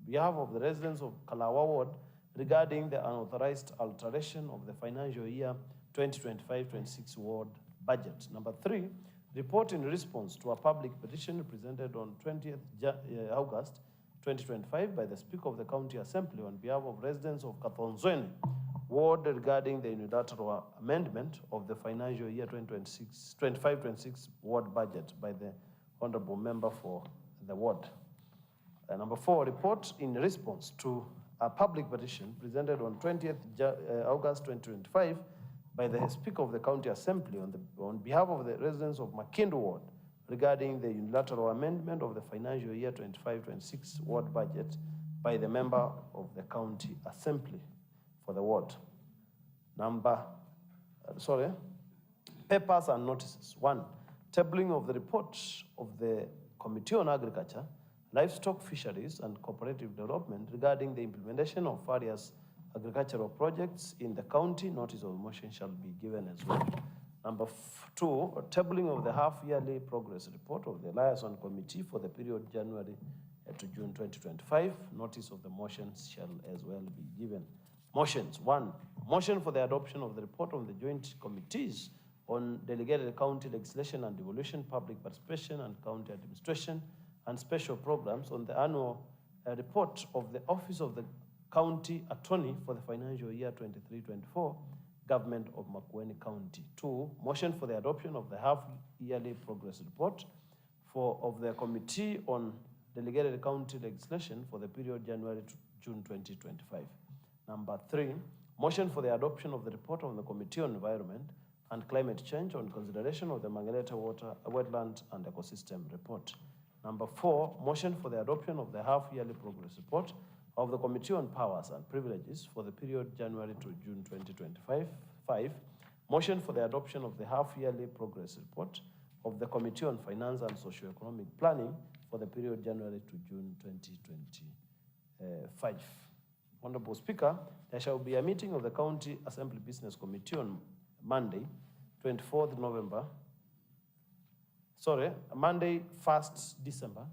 behalf of the residents of Kalawa Ward regarding the unauthorized alteration of the financial year 2025-26 ward budget. Number 3, report in response to a public petition presented on 20th August 2025 by the Speaker of the County Assembly on behalf of residents of Kathonzweni ward regarding the unilateral amendment of the financial year 2025-26 ward budget by the Honorable Member for the ward. Number 4, report in response to a public petition presented on 20th August 2025 by the Speaker of the County Assembly on behalf of the residents of Makindu Ward regarding the unilateral amendment of the financial year 25-26 ward budget by the member of the County Assembly for the ward. Papers and notices. 1, tabling of the report of the Committee on Agriculture, Livestock, Fisheries and Cooperative Development regarding the implementation of various agricultural projects in the county. Notice of motion shall be given as well. Number 2, a tabling of the half-yearly progress report of the Liaison Committee for the period January to June 2025. Notice of the motions shall as well be given. Motions. 1, motion for the adoption of the report of the Joint Committees on Delegated County Legislation and Devolution, Public Participation and County Administration and Special Programs on the annual report of the Office of the County Attorney for the financial year 23-24, Government of Makueni County. 2, motion for the adoption of the half-yearly progress report of the Committee on Delegated County Legislation for the period January to June 2025. Number 3, motion for the adoption of the report of the Committee on Environment and Climate Change on consideration of the Mangaleta Water, Wetland and Ecosystem Report. Number 4, motion for the adoption of the half-yearly progress report of the Committee on Powers and Privileges for the period January to June 2025. 5, motion for the adoption of the half-yearly progress report of the Committee on Finance and Socio-Economic Planning for the period January to June 2025. Honorable Speaker, there shall be a meeting of the County Assembly Business Committee on Monday, 24th November, Monday, 1st December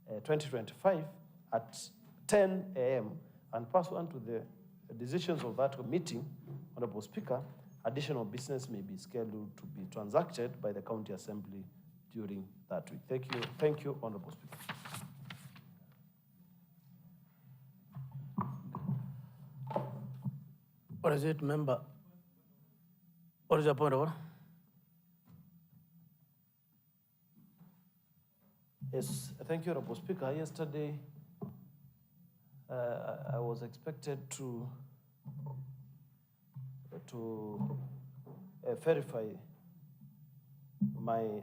2025 at 10 a.m. and pursuant to the decisions of that meeting, Honorable Speaker, additional business may be scheduled to be transacted by the County Assembly during that week. Thank you, Honorable Speaker. What is it, member? What is your point of order? Yes, thank you, Honorable Speaker. Yesterday, I was expected to verify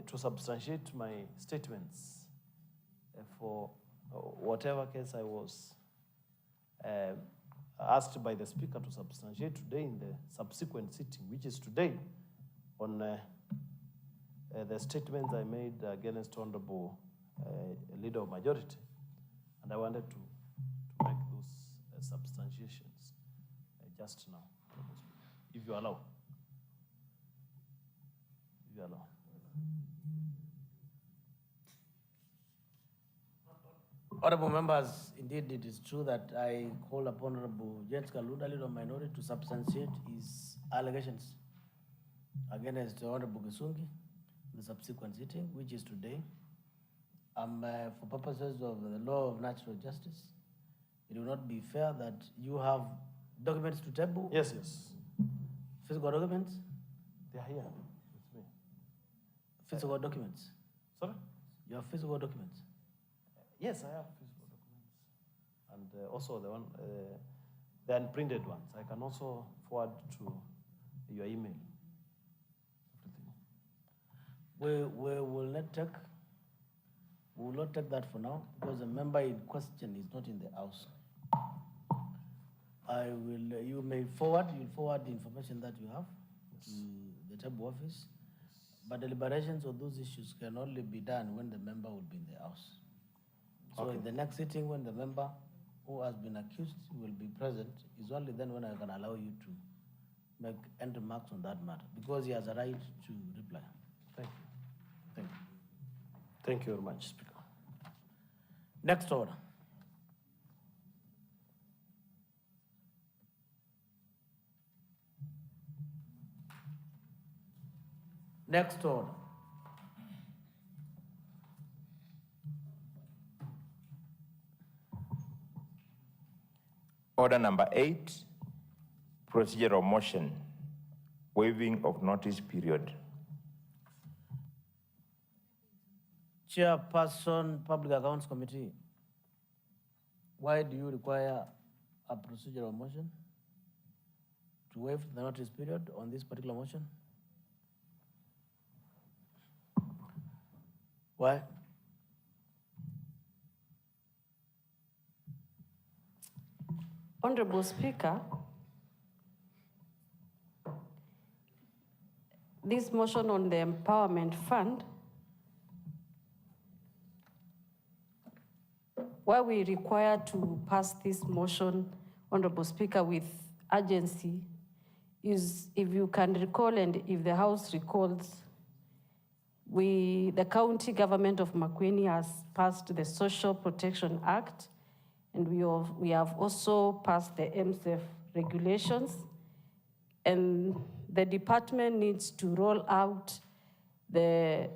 to substantiate my statements for whatever case I was asked by the Speaker to substantiate today in the subsequent sitting, which is today, on the statements I made against Honorable Leader of Majority. And I wanted to make those substantiations just now, if you allow. If you allow. Honorable members, indeed it is true that I call upon Honorable James Kalunda, Leader of Minority, to substantiate his allegations against Honorable Gisungi in the subsequent sitting, which is today. For purposes of the law of natural justice, it will not be fair that you have documents to table. Yes, yes. Physical documents? They are here with me. Physical documents? Sorry? You have physical documents? Yes, I have physical documents. And also the one, the unprinted ones. I can also forward to your email. We will not take that for now, because the member in question is not in the house. You forward the information that you have to the table office, but deliberations on those issues can only be done when the member will be in the house. So in the next sitting, when the member who has been accused will be present, is only then when I can allow you to make end remarks on that matter, because he has a right to reply. Thank you. Thank you. Thank you very much, Speaker. Next order. Next order. Order number 8, procedural motion, waiving of notice period. Chairperson, Public Accounts Committee, why do you require a procedural motion to waive the notice period on this particular motion? Why? Honorable Speaker, this motion on the Empowerment Fund, why we require to pass this motion, Honorable Speaker, with urgency is, if you can recall and if the House recalls, the county government of Makueni has passed the Social Protection Act, and we have also passed the MSF regulations, and the department needs to roll out the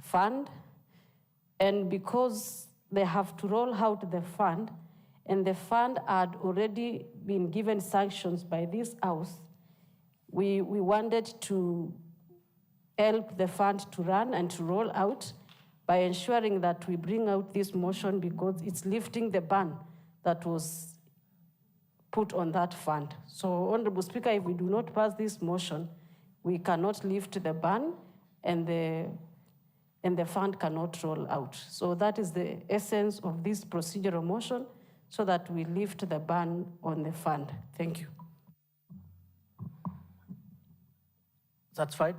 fund, and because they have to roll out the fund, and the fund had already been given sanctions by this House, we wanted to help the fund to run and to roll out by ensuring that we bring out this motion, because it's lifting the ban that was put on that fund. So, Honorable Speaker, if we do not pass this motion, we cannot lift the ban, and the and the fund cannot roll out. So that is the essence of this procedural motion, so that we lift the ban on the fund. Thank you. Satisfied?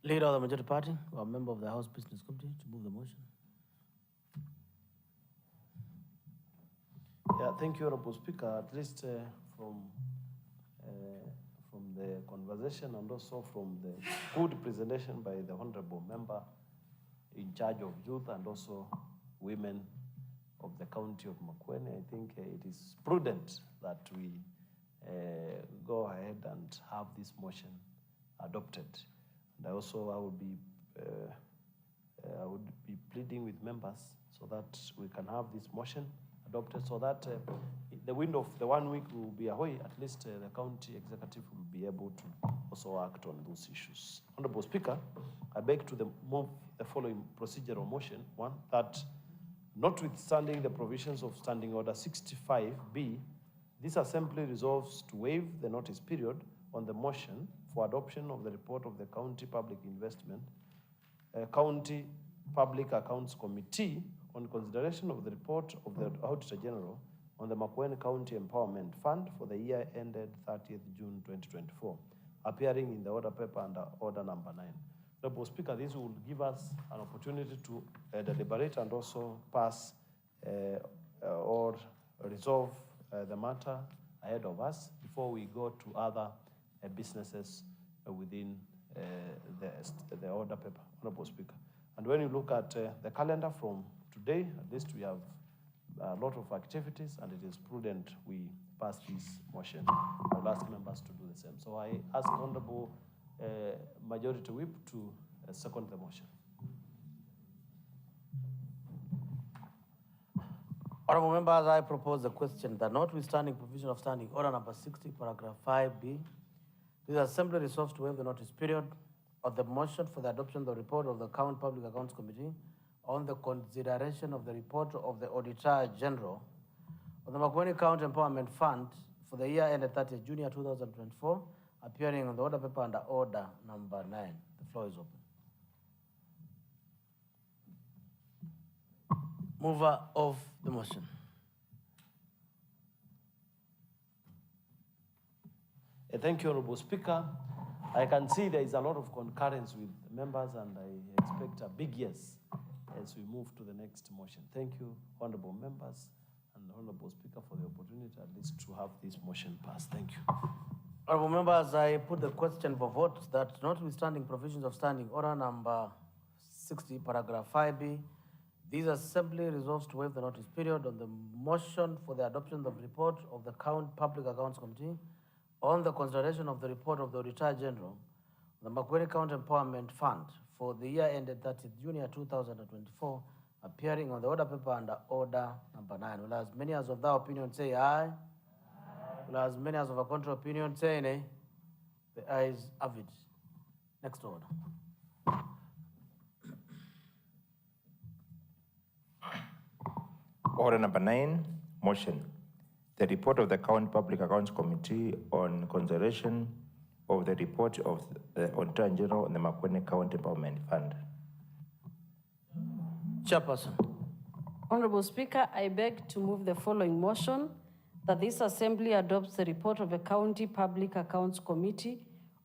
Leader of the majority party or member of the House Business Committee to move the motion. Yeah, thank you, Honorable Speaker. At least from the conversation and also from the good presentation by the Honorable Member in charge of youth and also women of the county of Makueni, I think it is prudent that we go ahead and have this motion adopted. And also I would be pleading with members so that we can have this motion adopted, so that the window of the 1 week will be away, at least the county executive will be able to also act on those issues. Honorable Speaker, I beg to move the following procedural motion. One, that notwithstanding the provisions of Standing Order 65B, this Assembly resolves to waive the notice period on the motion for adoption of the report of the County Public Investment, County Public Accounts Committee on consideration of the report of the Auditor General on the Makueni County Empowerment Fund for the year ended 30th June 2024, appearing in the order paper under order number 9. Honorable Speaker, this will give us an opportunity to deliberate and also pass or resolve the matter ahead of us before we go to other businesses within the order paper. Honorable Speaker. And when you look at the calendar from today, at least we have a lot of activities, and it is prudent we pass this motion. I will ask members to do the same. So I ask Honorable Majority Whip to second the motion. Honorable members, I propose the question that notwithstanding provision of Standing Order number 60, paragraph 5B, this Assembly resolves to waive the notice period of the motion for the adoption of the report of the County Public Accounts Committee on the consideration of the report of the Auditor General of the Makueni County Empowerment Fund for the year ended 30th June 2024, appearing on the order paper under order number 9. The floor is open. Mover of the motion. Thank you, Honorable Speaker. I can see there is a lot of concurrence with members, and I expect a big yes as we move to the next motion. Thank you, honorable members and Honorable Speaker, for the opportunity at least to have this motion passed. Thank you. Honorable members, I put the question for vote that notwithstanding provisions of Standing Order number 60, paragraph 5B, this Assembly resolves to waive the notice period on the motion for the adoption of the report of the County Public Accounts Committee on the consideration of the report of the Auditor General, the Makueni County Empowerment Fund for the year ended 30th June 2024, appearing on the order paper under order number 9. Will as many as of that opinion say aye? Aye. Will as many as of a contrary opinion say nay? The ayes have it. Next order. Order number 9, motion. The report of the County Public Accounts Committee on consideration of the report of the Auditor General on the Makueni County Empowerment Fund. Chairperson. Honorable Speaker, I beg to move the following motion that this Assembly adopts the report of the County Public Accounts Committee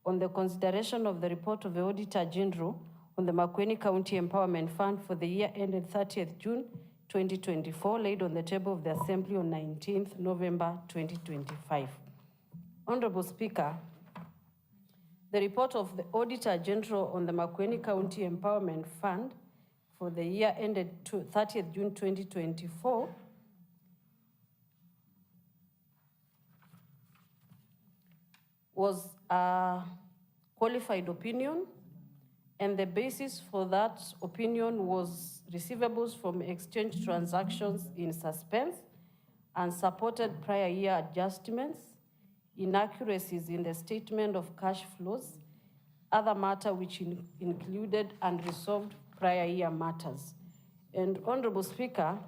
on the consideration of the report of the Auditor General on the Makueni County Empowerment Fund for the year ended 30th June 2024, laid on the table of the Assembly on 19th November 2025. Honorable Speaker, the report of the Auditor General on the Makueni County Empowerment Fund for the year ended 30th June 2024 was a qualified opinion, and the basis for that opinion was receivables from exchange transactions in suspense and supported prior year adjustments, inaccuracies in the statement of cash flows, other matter which included unresolved prior year matters. And Honorable Speaker,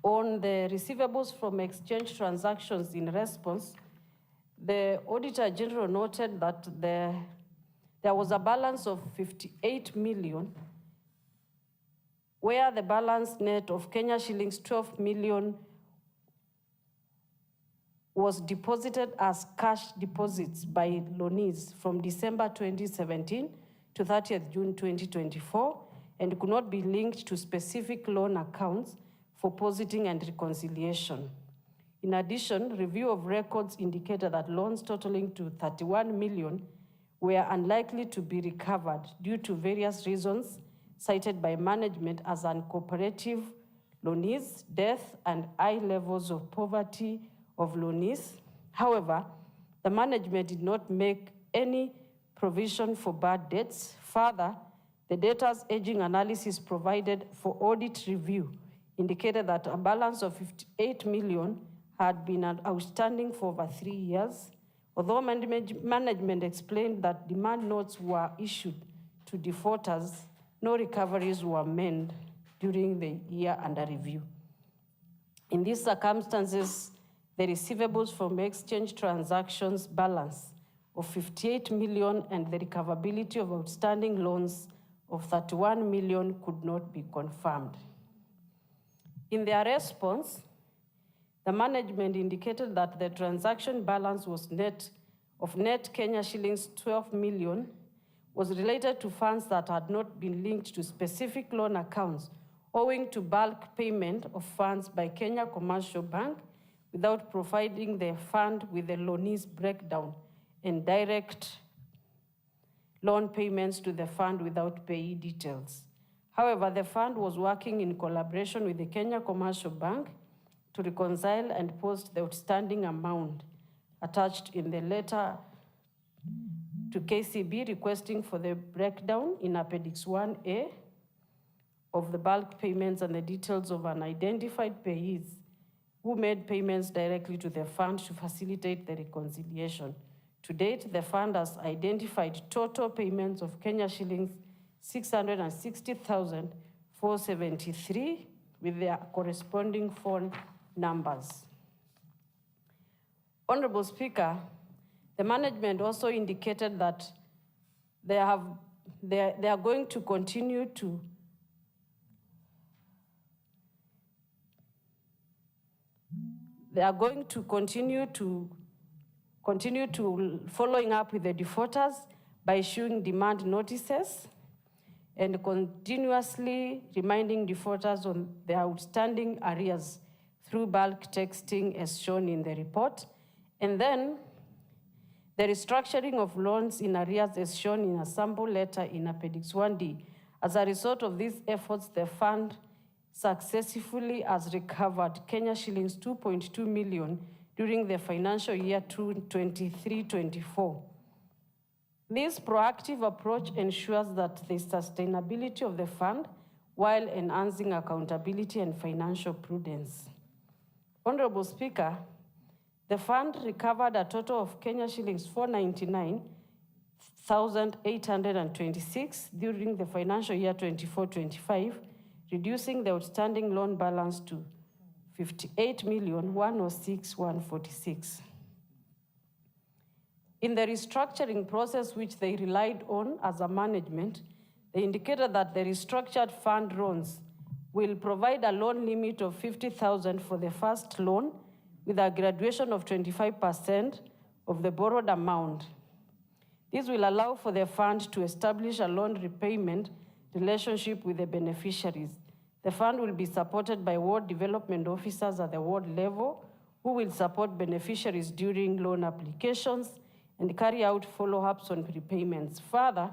on the receivables from exchange transactions in response, the Auditor General noted that the there was a balance of 58 million, where the balance net of Kenya shillings 12 million was deposited as cash deposits by loanees from December 2017 to 30th June 2024 and could not be linked to specific loan accounts for positing and reconciliation. In addition, review of records indicated that loans totaling to 31 million were unlikely to be recovered due to various reasons cited by management as uncooperative loanees, death, and high levels of poverty of loanees. However, the management did not make any provision for bad debts. Further, the debtors aging analysis provided for audit review indicated that a balance of 58 million had been outstanding for over 3 years. Although management explained that demand notes were issued to defaulters, no recoveries were made during the year under review. In these circumstances, the receivables from exchange transactions balance of 58 million and the recoverability of outstanding loans of 31 million could not be confirmed. In their response, the management indicated that the transaction balance was net Kenya shillings 12 million was related to funds that had not been linked to specific loan accounts owing to bulk payment of funds by Kenya Commercial Bank without providing the fund with the loanees breakdown and direct loan payments to the fund without payee details. However, the fund was working in collaboration with the Kenya Commercial Bank to reconcile and post the outstanding amount attached in the letter to KCB requesting for the breakdown in Appendix 1A of the bulk payments and the details of unidentified payees who made payments directly to the fund to facilitate the reconciliation. To date, the fund has identified total payments of Kenya shillings 660,473 with their corresponding phone numbers. Honorable Speaker, the management also indicated that they are going to continue to following up with the defaulters by issuing demand notices and continuously reminding defaulters on their outstanding arrears through bulk texting as shown in the report, and then the restructuring of loans in arrears as shown in a sample letter in Appendix 1D. As a result of these efforts, the fund successfully has recovered Kenya shillings 2.2 million during the financial year 23-24. This proactive approach ensures that the sustainability of the fund while enhancing accountability and financial prudence. Honorable Speaker, the fund recovered a total of Kenya shillings 499,826 during the financial year 24-25, reducing the outstanding loan balance to 58,106,146. In the restructuring process which they relied on as a management, they indicated that the restructured fund loans will provide a loan limit of 50,000 for the first loan with a graduation of 25% of the borrowed amount. This will allow for the fund to establish a loan repayment relationship with the beneficiaries. The fund will be supported by ward development officers at the ward level who will support beneficiaries during loan applications and carry out follow-ups on repayments. Further,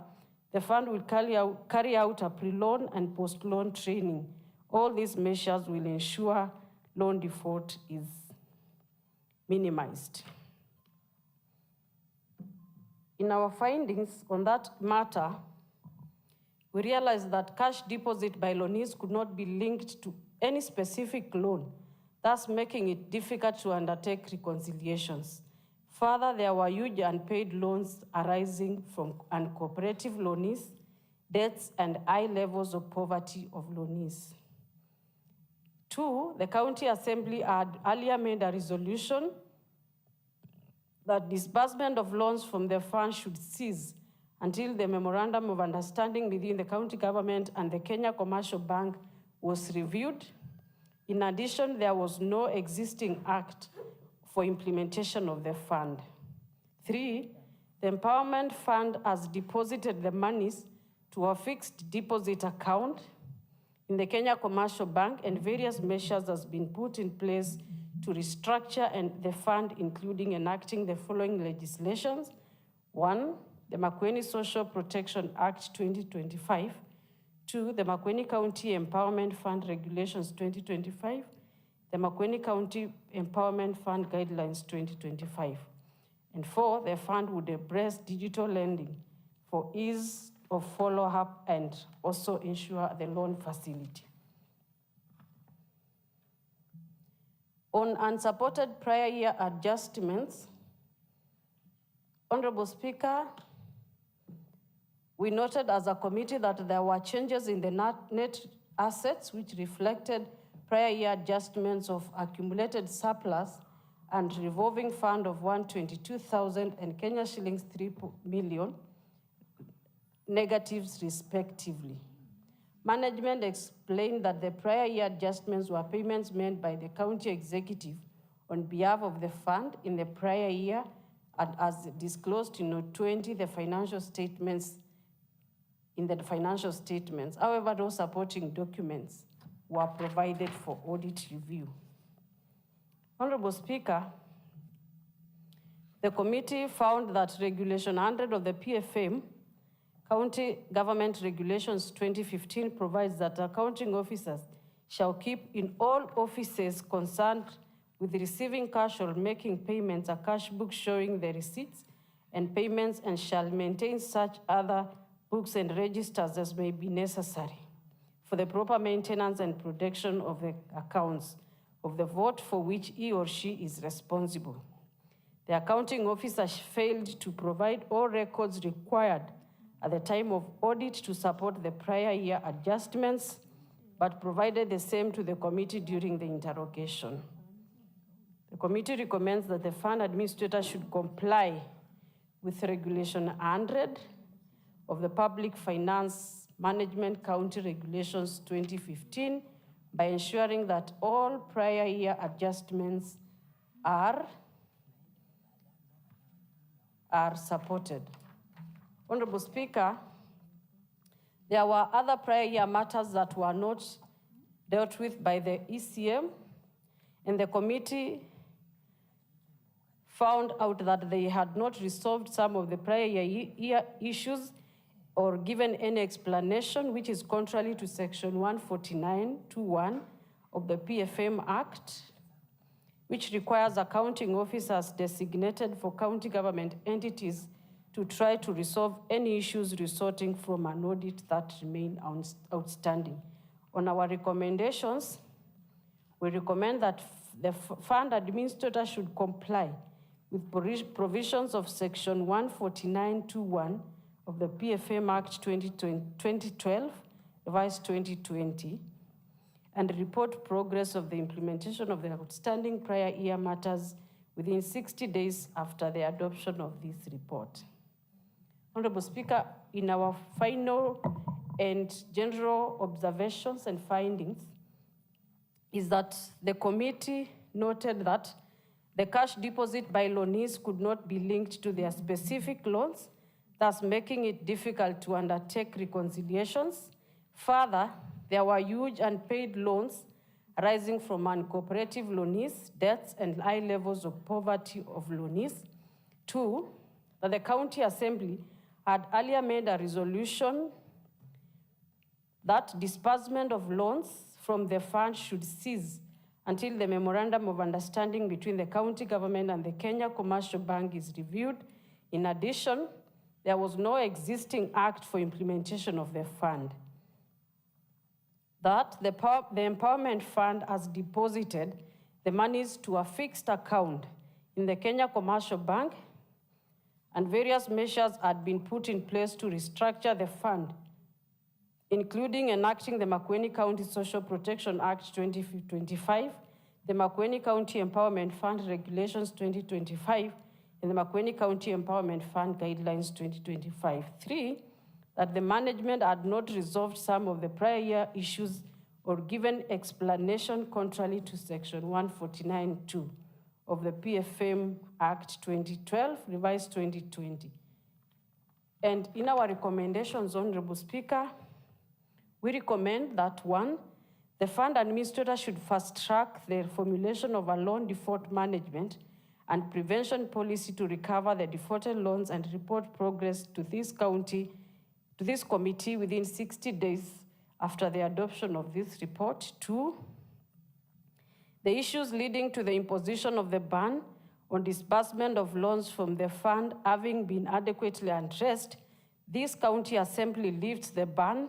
the fund will carry out a pre-loan and post-loan training. All these measures will ensure loan default is minimized. In our findings on that matter, we realized that cash deposit by loanees could not be linked to any specific loan, thus making it difficult to undertake reconciliations. Further, there were huge unpaid loans arising from uncooperative loanees, debts, and high levels of poverty of loanees. 2, the County Assembly had earlier made a resolution that disbursement of loans from the fund should cease until the Memorandum of Understanding between the county government and the Kenya Commercial Bank was reviewed. In addition, there was no existing act for implementation of the fund. 3, the Empowerment Fund has deposited the monies to a fixed deposit account in the Kenya Commercial Bank, and various measures has been put in place to restructure the fund, including enacting the following legislations. 1, the Makueni Social Protection Act 2025. 2, the Makueni County Empowerment Fund Regulations 2025. The Makueni County Empowerment Fund Guidelines 2025. And 4, the fund would embrace digital lending for ease of follow-up and also ensure the loan facility. On unsupported prior year adjustments, Honorable Speaker, we noted as a committee that there were changes in the net assets which reflected prior year adjustments of accumulated surplus and revolving fund of 122,000 and Kenya shillings 3 million negatives respectively. Management explained that the prior year adjustments were payments made by the county executive on behalf of the fund in the prior year, and as disclosed in Note 20, the financial statements. However, those supporting documents were provided for audit review. Honorable Speaker, the committee found that Regulation 100 of the PFM, County Government Regulations 2015, provides that accounting officers shall keep in all offices concerned with receiving cash or making payments a cash book showing the receipts and payments, and shall maintain such other books and registers as may be necessary for the proper maintenance and protection of the accounts of the vote for which he or she is responsible. The accounting officer failed to provide all records required at the time of audit to support the prior year adjustments, but provided the same to the committee during the interrogation. The committee recommends that the fund administrator should comply with Regulation 100 of the Public Finance Management County Regulations 2015 by ensuring that all prior year adjustments are supported. Honorable Speaker, there were other prior year matters that were not dealt with by the ECM, and the committee found out that they had not resolved some of the prior year issues or given any explanation, which is contrary to Section 149(2)(1) of the PFM Act, which requires accounting officers designated for county government entities to try to resolve any issues resulting from an audit that remain outstanding. On our recommendations, we recommend that the fund administrator should comply with provisions of Section 149(2)(1) of the PFM Act 2012, revised 2020, and report progress of the implementation of the outstanding prior year matters within 60 days after the adoption of this report. Honorable Speaker, in our final and general observations and findings is that the committee noted that the cash deposit by loanees could not be linked to their specific loans, thus making it difficult to undertake reconciliations. Further, there were huge unpaid loans arising from uncooperative loanees, debts, and high levels of poverty of loanees. 2, that the County Assembly had earlier made a resolution that disbursement of loans from the fund should cease until the Memorandum of Understanding between the county government and the Kenya Commercial Bank is reviewed. In addition, there was no existing act for implementation of the fund. That the Empowerment Fund has deposited the monies to a fixed account in the Kenya Commercial Bank, and various measures had been put in place to restructure the fund, including enacting the Makueni County Social Protection Act 2025, the Makueni County Empowerment Fund Regulations 2025, and the Makueni County Empowerment Fund Guidelines 2025. 3, that the management had not resolved some of the prior year issues or given explanation contrary to Section 149(2) of the PFM Act 2012, revised 2020. And in our recommendations, Honorable Speaker, we recommend that 1, the fund administrator should fast track the formulation of a loan default management and prevention policy to recover the defaulted loans and report progress to this committee within 60 days after the adoption of this report. 2, the issues leading to the imposition of the ban on disbursement of loans from the fund having been adequately addressed, this county assembly lifts the ban,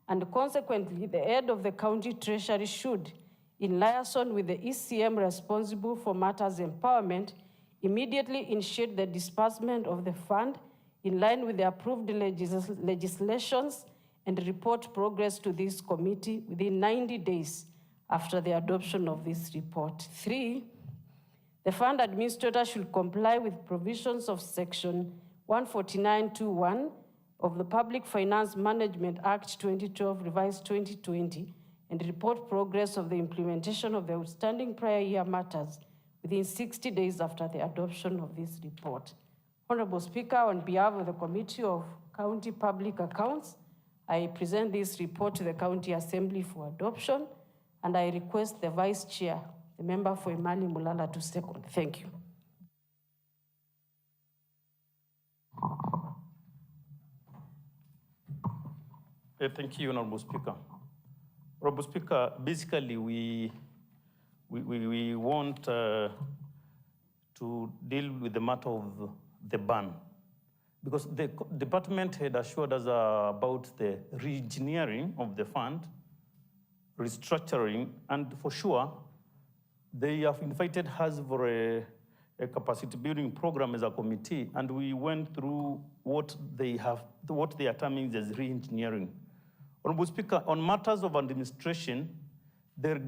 and consequently, the head of the county treasury should, in liaison with the ECM responsible for matters empowerment, immediately initiate the disbursement of the fund in line with the approved legislations and report progress to this committee within 90 days after the adoption of this report. 3, the fund administrator should comply with provisions of Section 149(2)(1) of the Public Finance Management Act 2012, revised 2020, and report progress of the implementation of the outstanding prior year matters within 60 days after the adoption of this report. Honorable Speaker, on behalf of the Committee of County Public Accounts, I present this report to the County Assembly for adoption, and I request the Vice Chair, the member for Imali Mulala, to second. Thank you. Thank you, Honorable Speaker. Honorable Speaker, basically we want to deal with the matter of the ban, because the department had assured us about the re-engineering of the fund, restructuring, and for sure, they have invited us for a capacity building program as a committee, and we went through what they are terming as re-engineering. Honorable Speaker, on matters of administration, the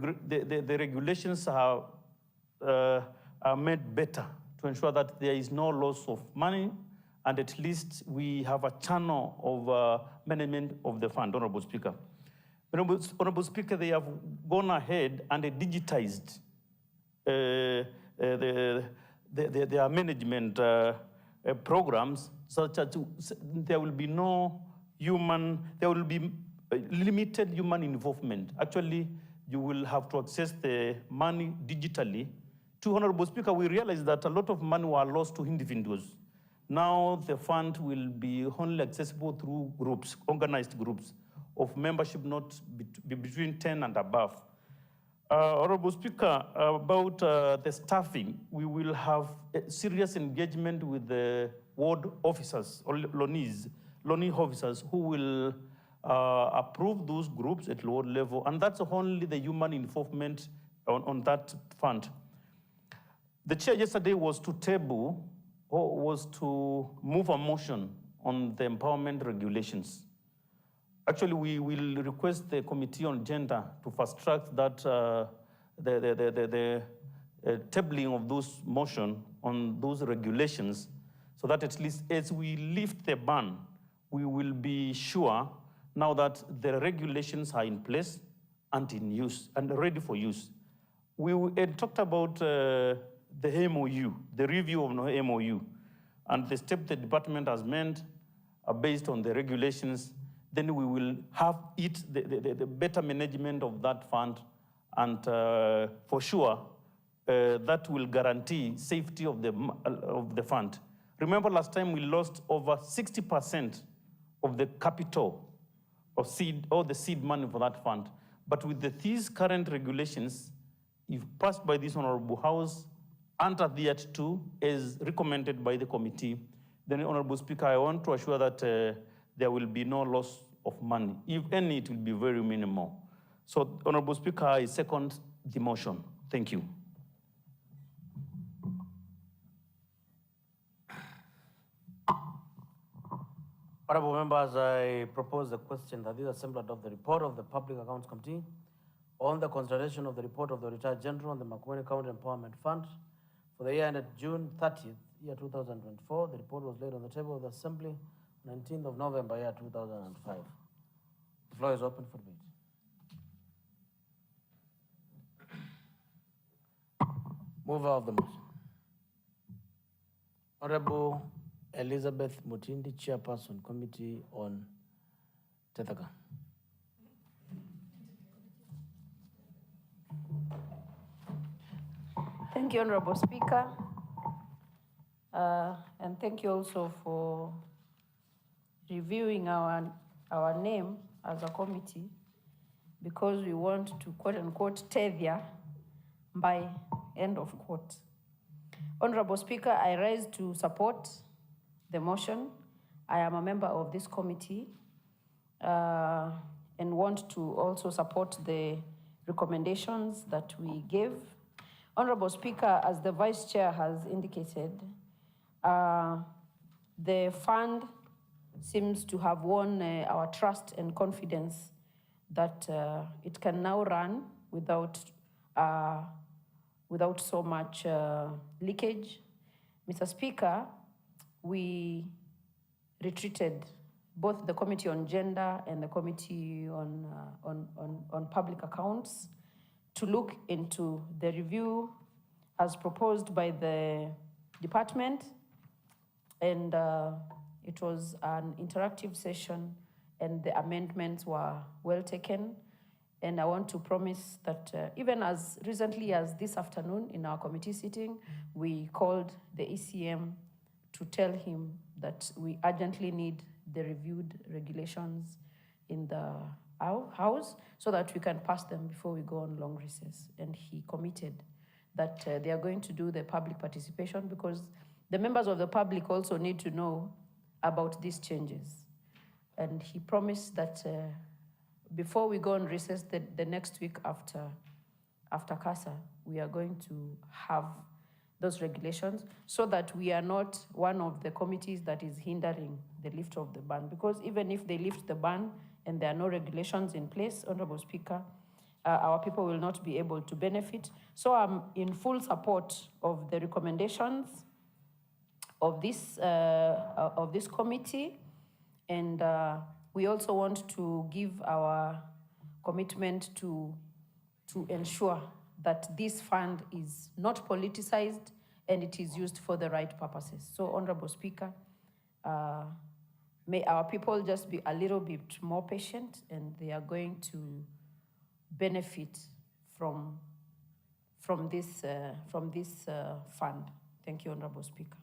regulations are made better to ensure that there is no loss of money, and at least we have a channel of management of the fund, Honorable Speaker. Honorable Speaker, they have gone ahead and digitized their management programs, such as there will be limited human involvement. Actually, you will have to access the money digitally. To Honorable Speaker, we realize that a lot of money were lost to individuals. Now the fund will be only accessible through groups, organized groups of membership not between 10 and above. Honorable Speaker, about the staffing, we will have a serious engagement with the ward officers or loanee officers who will approve those groups at lower level, and that's only the human involvement on that fund. The chair yesterday was to move a motion on the empowerment regulations. Actually, we will request the Committee on Gender to fast track that the tabling of those motion on those regulations, so that at least as we lift the ban, we will be sure now that the regulations are in place and in use and ready for use. We had talked about the MOU, the review of the MOU, and the step the department has made based on the regulations. Then we will have the better management of that fund, and for sure, that will guarantee safety of the fund. Remember last time we lost over 60% of the capital or the seed money for that fund. But with these current regulations, if passed by this Honorable House and adhered to, as recommended by the committee, then, Honorable Speaker, I want to assure that there will be no loss of money. If any, it will be very minimal. So, Honorable Speaker, I second the motion. Thank you. Honorable members, I propose the question that this Assembly adopt the report of the Public Accounts Committee on the consideration of the report of the Auditor General on the Makueni County Empowerment Fund for the year ended June 30th, year 2024. The report was laid on the table of the Assembly 19th of November, year 2005. The floor is open for debate. Mover of the motion. Honorable Elizabeth Mutindi, Chairperson, Committee on Tethaka. Thank you, Honorable Speaker. And thank you also for reviewing our name as a committee, because we want to quote unquote tethia by end of quote. Honorable Speaker, I rise to support the motion. I am a member of this committee and want to also support the recommendations that we gave. Honorable Speaker, as the Vice Chair has indicated, the fund seems to have won our trust and confidence that it can now run without so much leakage. Mr. Speaker, we retreated, both the Committee on Gender and the Committee on Public Accounts, to look into the review as proposed by the department. And it was an interactive session and the amendments were well taken. And I want to promise that even as recently as this afternoon in our committee sitting, we called the ECM to tell him that we urgently need the reviewed regulations in the House so that we can pass them before we go on long recess. And he committed that they are going to do the public participation, because the members of the public also need to know about these changes. And he promised that before we go on recess the next week after CASA, we are going to have those regulations so that we are not one of the committees that is hindering the lift of the ban. Because even if they lift the ban and there are no regulations in place, Honorable Speaker, our people will not be able to benefit. So I'm in full support of the recommendations of this committee, and we also want to give our commitment to ensure that this fund is not politicized and it is used for the right purposes. So, Honorable Speaker, may our people just be a little bit more patient, and they are going to benefit from this fund. Thank you, Honorable Speaker.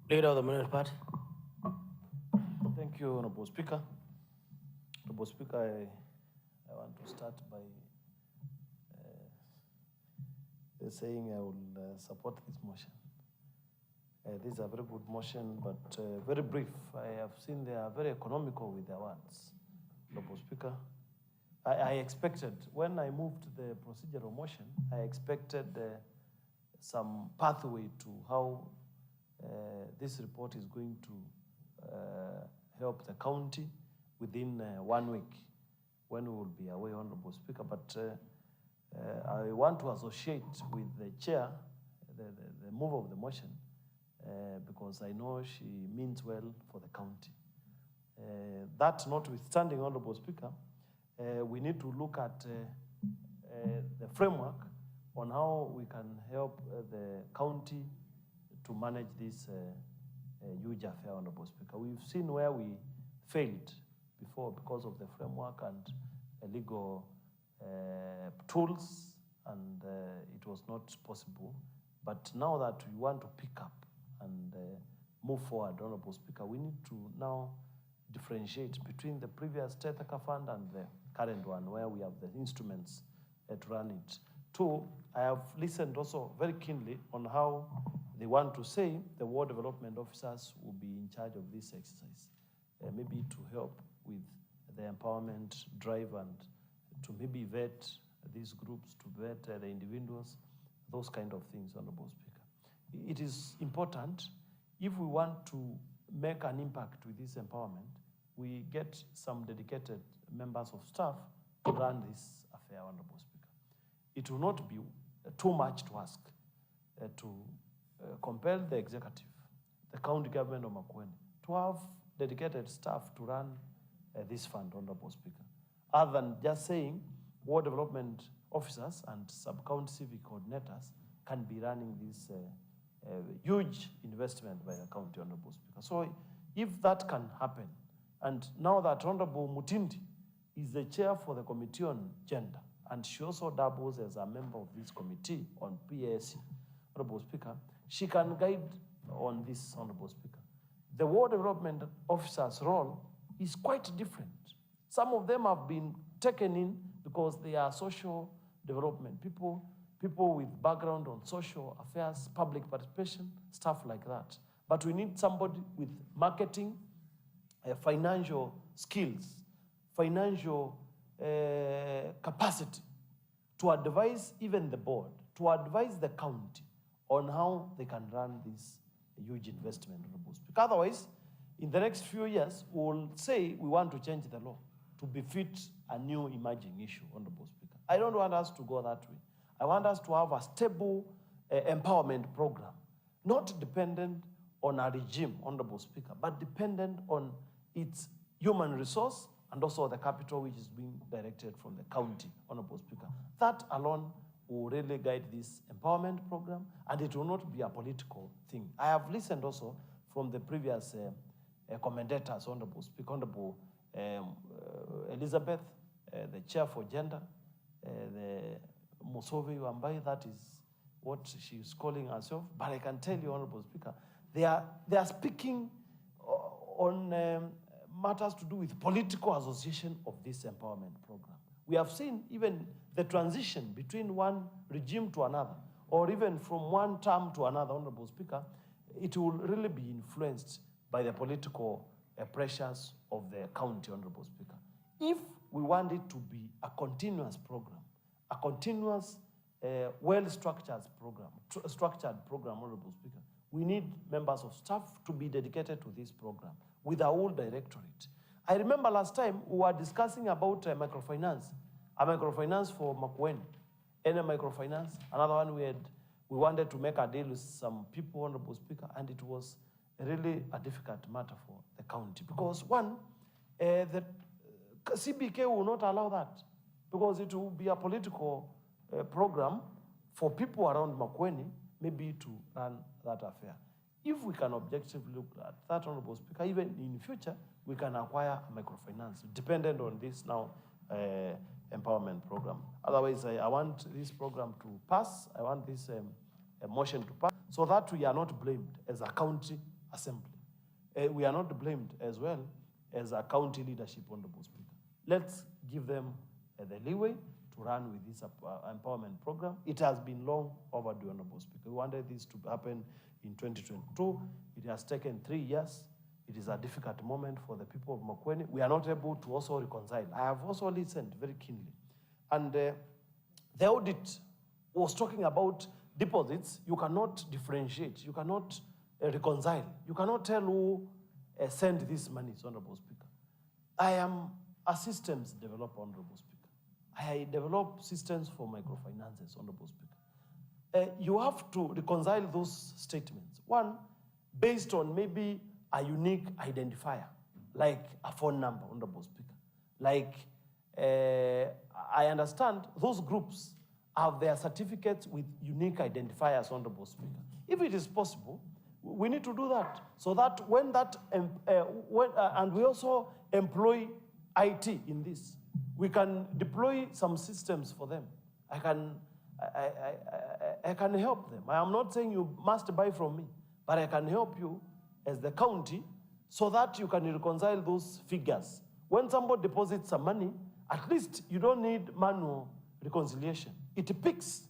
Leader of the Minority Party. Thank you, Honorable Speaker. Honorable Speaker, I want to start by saying I will support this motion. This is a very good motion, but very brief. I have seen they are very economical with their words. Honorable Speaker, I expected, when I moved the procedural motion, I expected some pathway to how this report is going to help the county within 1 week, when we will be away, Honorable Speaker. But I want to associate with the chair, the move of the motion, because I know she means well for the county. That notwithstanding, Honorable Speaker, we need to look at the framework on how we can help the county to manage this huge affair, Honorable Speaker. We've seen where we failed before because of the framework and legal tools, and it was not possible. But now that we want to pick up and move forward, Honorable Speaker, we need to now differentiate between the previous Tethaka Fund and the current one, where we have the instruments to run it. Two, I have listened also very keenly on how they want to say the ward development officers will be in charge of this exercise, maybe to help with the empowerment drive and to maybe vet these groups, to vet the individuals, those kind of things, Honorable Speaker. It is important, if we want to make an impact with this empowerment, we get some dedicated members of staff to run this affair, Honorable Speaker. it will not be too much to ask to compel the executive, the county government of Makueni, to have dedicated staff to run this fund, Honorable Speaker, other than just saying ward development officers and sub-county civic coordinators can be running this huge investment by the county, Honorable Speaker. So if that can happen, and now that Honorable Mutindi is the chair for the Committee on Gender, and she also doubles as a member of this committee on PAC, Honorable Speaker, she can guide on this, Honorable Speaker. The ward development officer's role is quite different. Some of them have been taken in because they are social development people with background on social affairs, public participation, stuff like that. But we need somebody with marketing, financial skills, financial capacity to advise even the board, to advise the county on how they can run this huge investment, Honorable Speaker. Otherwise, in the next few years, we'll say we want to change the law to befit a new emerging issue, Honorable Speaker. I don't want us to go that way. I want us to have a stable empowerment program, not dependent on a regime, Honorable Speaker, but dependent on its human resource and also the capital which is being directed from the county, Honorable Speaker. That alone will really guide this empowerment program, and it will not be a political thing. I have listened also from the previous commentators, Honorable Speaker, Honorable Elizabeth, the chair for gender, the Musovi Wambai, that is what she is calling herself. But I can tell you, Honorable Speaker, they are speaking on matters to do with political association of this empowerment program. We have seen even the transition between one regime to another, or even from one term to another, Honorable Speaker, it will really be influenced by the political pressures of the county, Honorable Speaker. If we want it to be a continuous program, a continuous, well-structured program, Honorable Speaker, we need members of staff to be dedicated to this program with a whole directorate. I remember last time we were discussing about microfinance, a microfinance for Makueni, any microfinance, another one we wanted to make a deal with some people, Honorable Speaker, and it was really a difficult matter for the county because one, the CBK will not allow that because it will be a political program for people around Makueni maybe to run that affair. If we can objectively look at that, Honorable Speaker, even in future, we can acquire a microfinance dependent on this now empowerment program. Otherwise, I want this program to pass. I want this motion to pass so that we are not blamed as a county assembly. We are not blamed as well as a county leadership, Honorable Speaker. Let's give them the leeway to run with this empowerment program. It has been long overdue, Honorable Speaker. We wanted this to happen in 2022. It has taken 3 years. It is a difficult moment for the people of Makueni. We are not able to also reconcile. I have also listened very keenly. And the audit was talking about deposits. You cannot differentiate. You cannot reconcile. You cannot tell who sent these monies, Honorable Speaker. I am a systems developer, Honorable Speaker. I develop systems for microfinances, Honorable Speaker. You have to reconcile those statements. One, based on maybe a unique identifier, like a phone number, Honorable Speaker. Like, I understand those groups have their certificates with unique identifiers, Honorable Speaker. If it is possible, we need to do that so that when that, and we also employ IT in this, we can deploy some systems for them. I can help them. I am not saying you must buy from me, but I can help you as the county so that you can reconcile those figures. When somebody deposits some money, at least you don't need manual reconciliation. It picks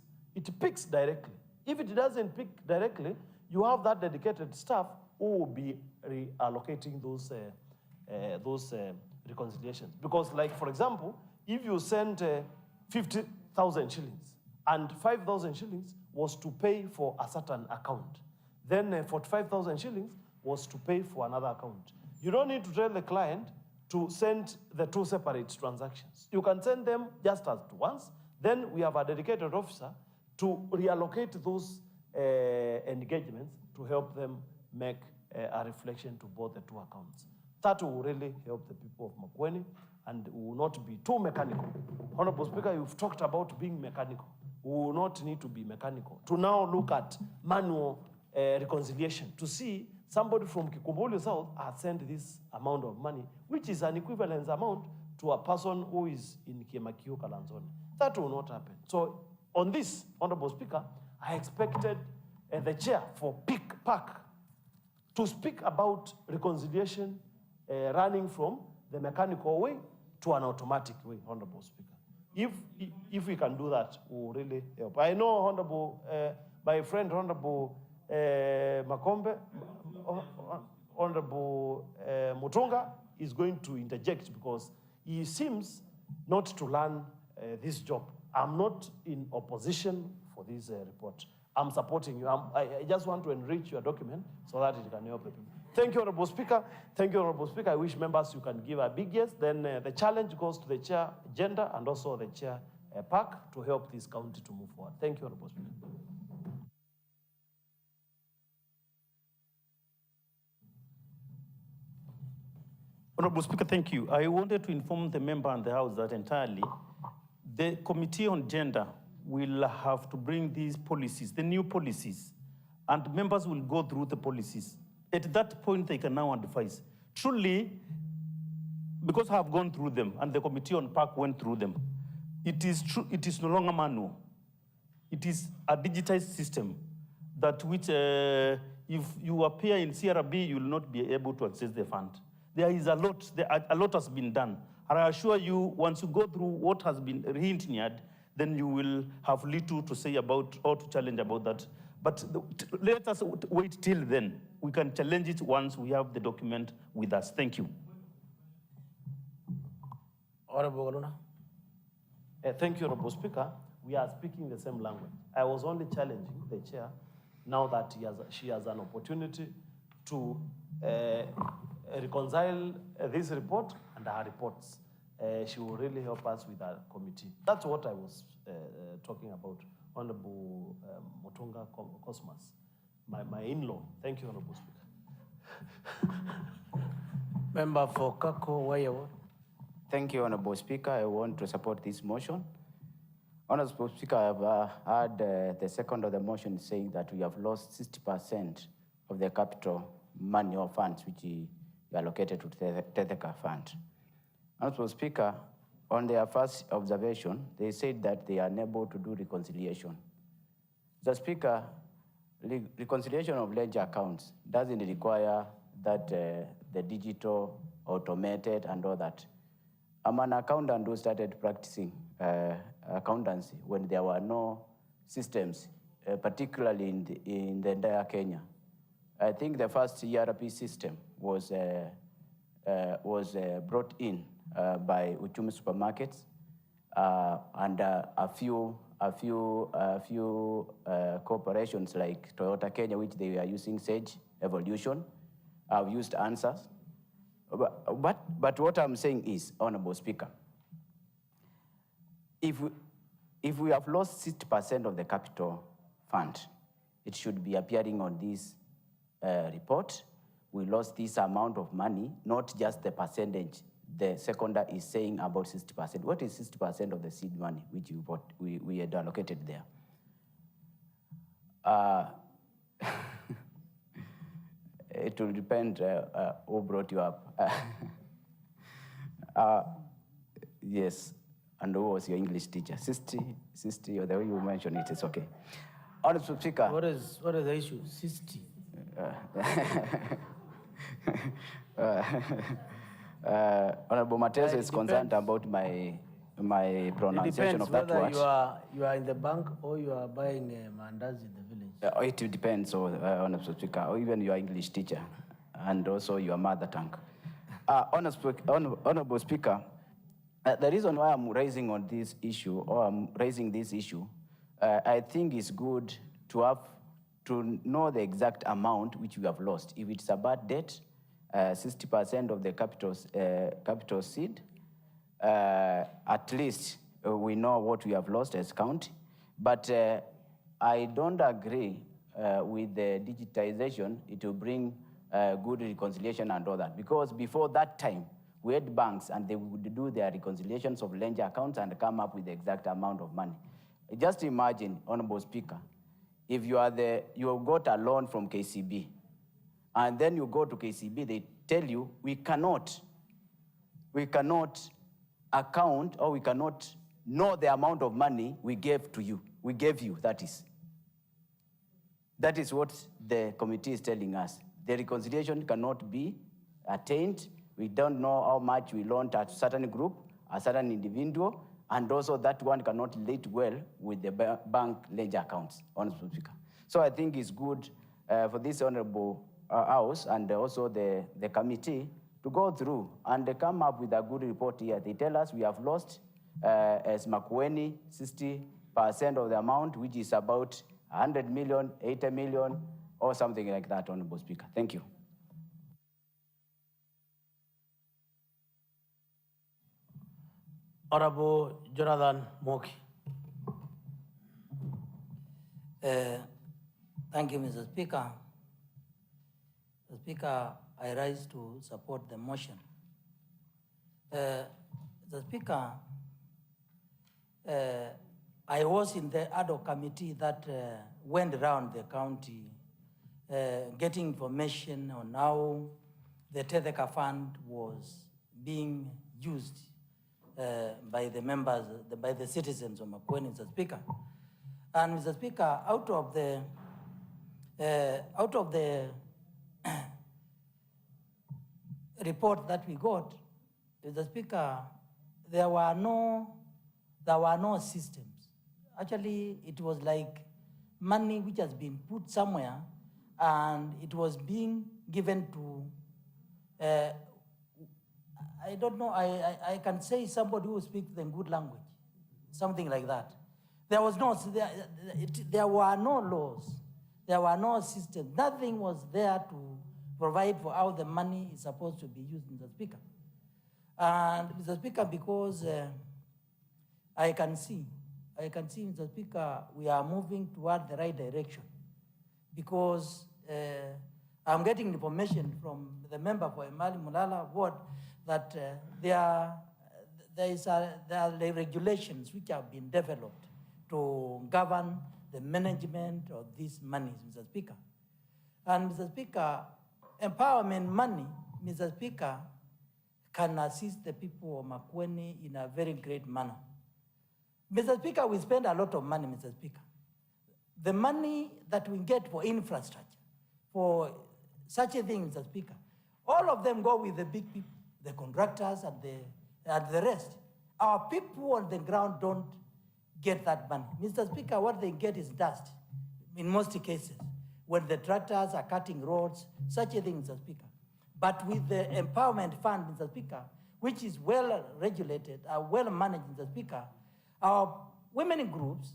directly. If it doesn't pick directly, you have that dedicated staff who will be reallocating those reconciliations. Because, like, for example, if you send 50,000 shillings and 5,000 shillings was to pay for a certain account, then 45,000 shillings was to pay for another account. You don't need to tell the client to send the two separate transactions. You can send them just as once, Then we have a dedicated officer to reallocate those engagements to help them make a reflection to both the two accounts. That will really help the people of Makueni and will not be too mechanical. Honorable Speaker, you've talked about being mechanical. We will not need to be mechanical. To now look at manual reconciliation, to see somebody from Kikumbuli South has sent this amount of money, which is an equivalent amount to a person who is in Kiemakio Kalanzoni. That will not happen. So on this, Honorable Speaker, I expected the chair for PAC to speak about reconciliation running from the mechanical way to an automatic way, Honorable Speaker. If we can do that, we will really help. I know, Honorable, my friend, Honorable Makombe, Honorable Mutunga is going to interject because he seems not to learn this job. I'm not in opposition for this report. I'm supporting you. I just want to enrich your document so that it can help the people. Thank you, Honorable Speaker. Thank you, Honorable Speaker. I wish members you can give a big yes. Then the challenge goes to the chair gender and also the chair PAC to help this county to move forward. Thank you, Honorable Speaker. Honorable Speaker, thank you. I wanted to inform the member and the House that entirely the Committee on Gender will have to bring these policies, the new policies, and members will go through the policies. At that point, they can now advise. Truly, because I have gone through them and the Committee on PAC went through them, it is true, it is no longer manual. It is a digitized system that which, if you appear in CRB, you will not be able to access the fund. There is a lot has been done. And I assure you, once you go through what has been re-engineered, then you will have little to say about or to challenge about that. But let us wait till then. We can challenge it once we have the document with us. Thank you. Honorable Galuna. Thank you, Honorable Speaker. We are speaking the same language. I was only challenging the chair now that she has an opportunity to reconcile this report and our reports. She will really help us with our committee. That's what I was talking about, Honorable Mutunga Cosmas, my in-law. Thank you, Honorable Speaker. Member for Kako Wayo. Thank you, Honorable Speaker. I want to support this motion. Honorable Speaker, I have heard the second of the motion saying that we have lost 60% of the capital money or funds which we allocated to the Tetheka Fund. Honorable Speaker, on their first observation, they said that they are unable to do reconciliation. The Speaker, reconciliation of ledger accounts doesn't require that the digital, automated, and all that. I'm an accountant who started practicing accountancy when there were no systems, particularly in the entire Kenya. I think the first ERP system was brought in by Uchumi Supermarkets and a few corporations like Toyota Kenya, which they are using Sage Evolution, have used Answers. But what I'm saying is, Honorable Speaker, if we have lost 60% of the capital fund, it should be appearing on this report. We lost this amount of money, not just the percentage. The seconder is saying about 60%. What is 60% of the seed money which we had allocated there? It will depend who brought you up. Yes, and who was your English teacher? 60, or the way you mentioned it, it's okay. Honorable Speaker. What is the issue? 60. Honorable Mateso is concerned about my pronunciation of that word. It depends whether you are in the bank or you are buying mandazi in the village. It depends, Honorable Speaker, or even your English teacher, and also your mother tongue. Honorable Speaker, the reason why I'm raising on this issue, or I'm raising this issue, I think it's good to know the exact amount which we have lost. If it's a bad debt, 60% of the capital seed, at least we know what we have lost as county. But I don't agree with the digitization. It will bring good reconciliation and all that. Because before that time, we had banks and they would do their reconciliations of ledger accounts and come up with the exact amount of money. Just imagine, Honorable Speaker, if you have got a loan from KCB, and then you go to KCB, they tell you, we cannot account, or we cannot know the amount of money we gave to you. We gave you, that is. That is what the committee is telling us. The reconciliation cannot be attained. We don't know how much we loaned a certain group, a certain individual, and also that one cannot relate well with the bank ledger accounts, Honorable Speaker. So I think it's good for this Honorable House and also the committee to go through and come up with a good report here. They tell us we have lost, as Makueni, 60% of the amount, which is about 100 million, 80 million, or something like that, Honorable Speaker. Thank you. Honorable Jonathan Moki. Thank you, Mr. Speaker. Mr. Speaker, I rise to support the motion. Mr. Speaker, I was in the ad hoc committee that went around the county getting information on how the Tetheka Fund was being used by the members, by the citizens of Makueni, Mr. Speaker. And Mr. Speaker, out of the report that we got, Mr. Speaker, there were no systems. Actually, it was like money which has been put somewhere and it was being given to, I don't know, I can say somebody who speaks the good language, something like that. There were no laws, there were no systems, nothing was there to provide for how the money is supposed to be used, Mr. Speaker. And Mr. Speaker, because I can see, Mr. Speaker, we are moving toward the right direction because I'm getting information from the member for Emali Mulala ward that there are regulations which have been developed to govern the management of these monies, Mr. Speaker. And Mr. Speaker, empowerment money, Mr. Speaker, can assist the people of Makueni in a very great manner. Mr. Speaker, we spend a lot of money, Mr. Speaker. The money that we get for infrastructure, for such a thing, Mr. Speaker, all of them go with the big people, the contractors and the rest. Our people on the ground don't get that money. Mr. Speaker, what they get is dust in most cases when the tractors are cutting roads, such a thing, Mr. Speaker. But with the empowerment fund, Mr. Speaker, which is well regulated, well managed, Mr. Speaker, our women groups,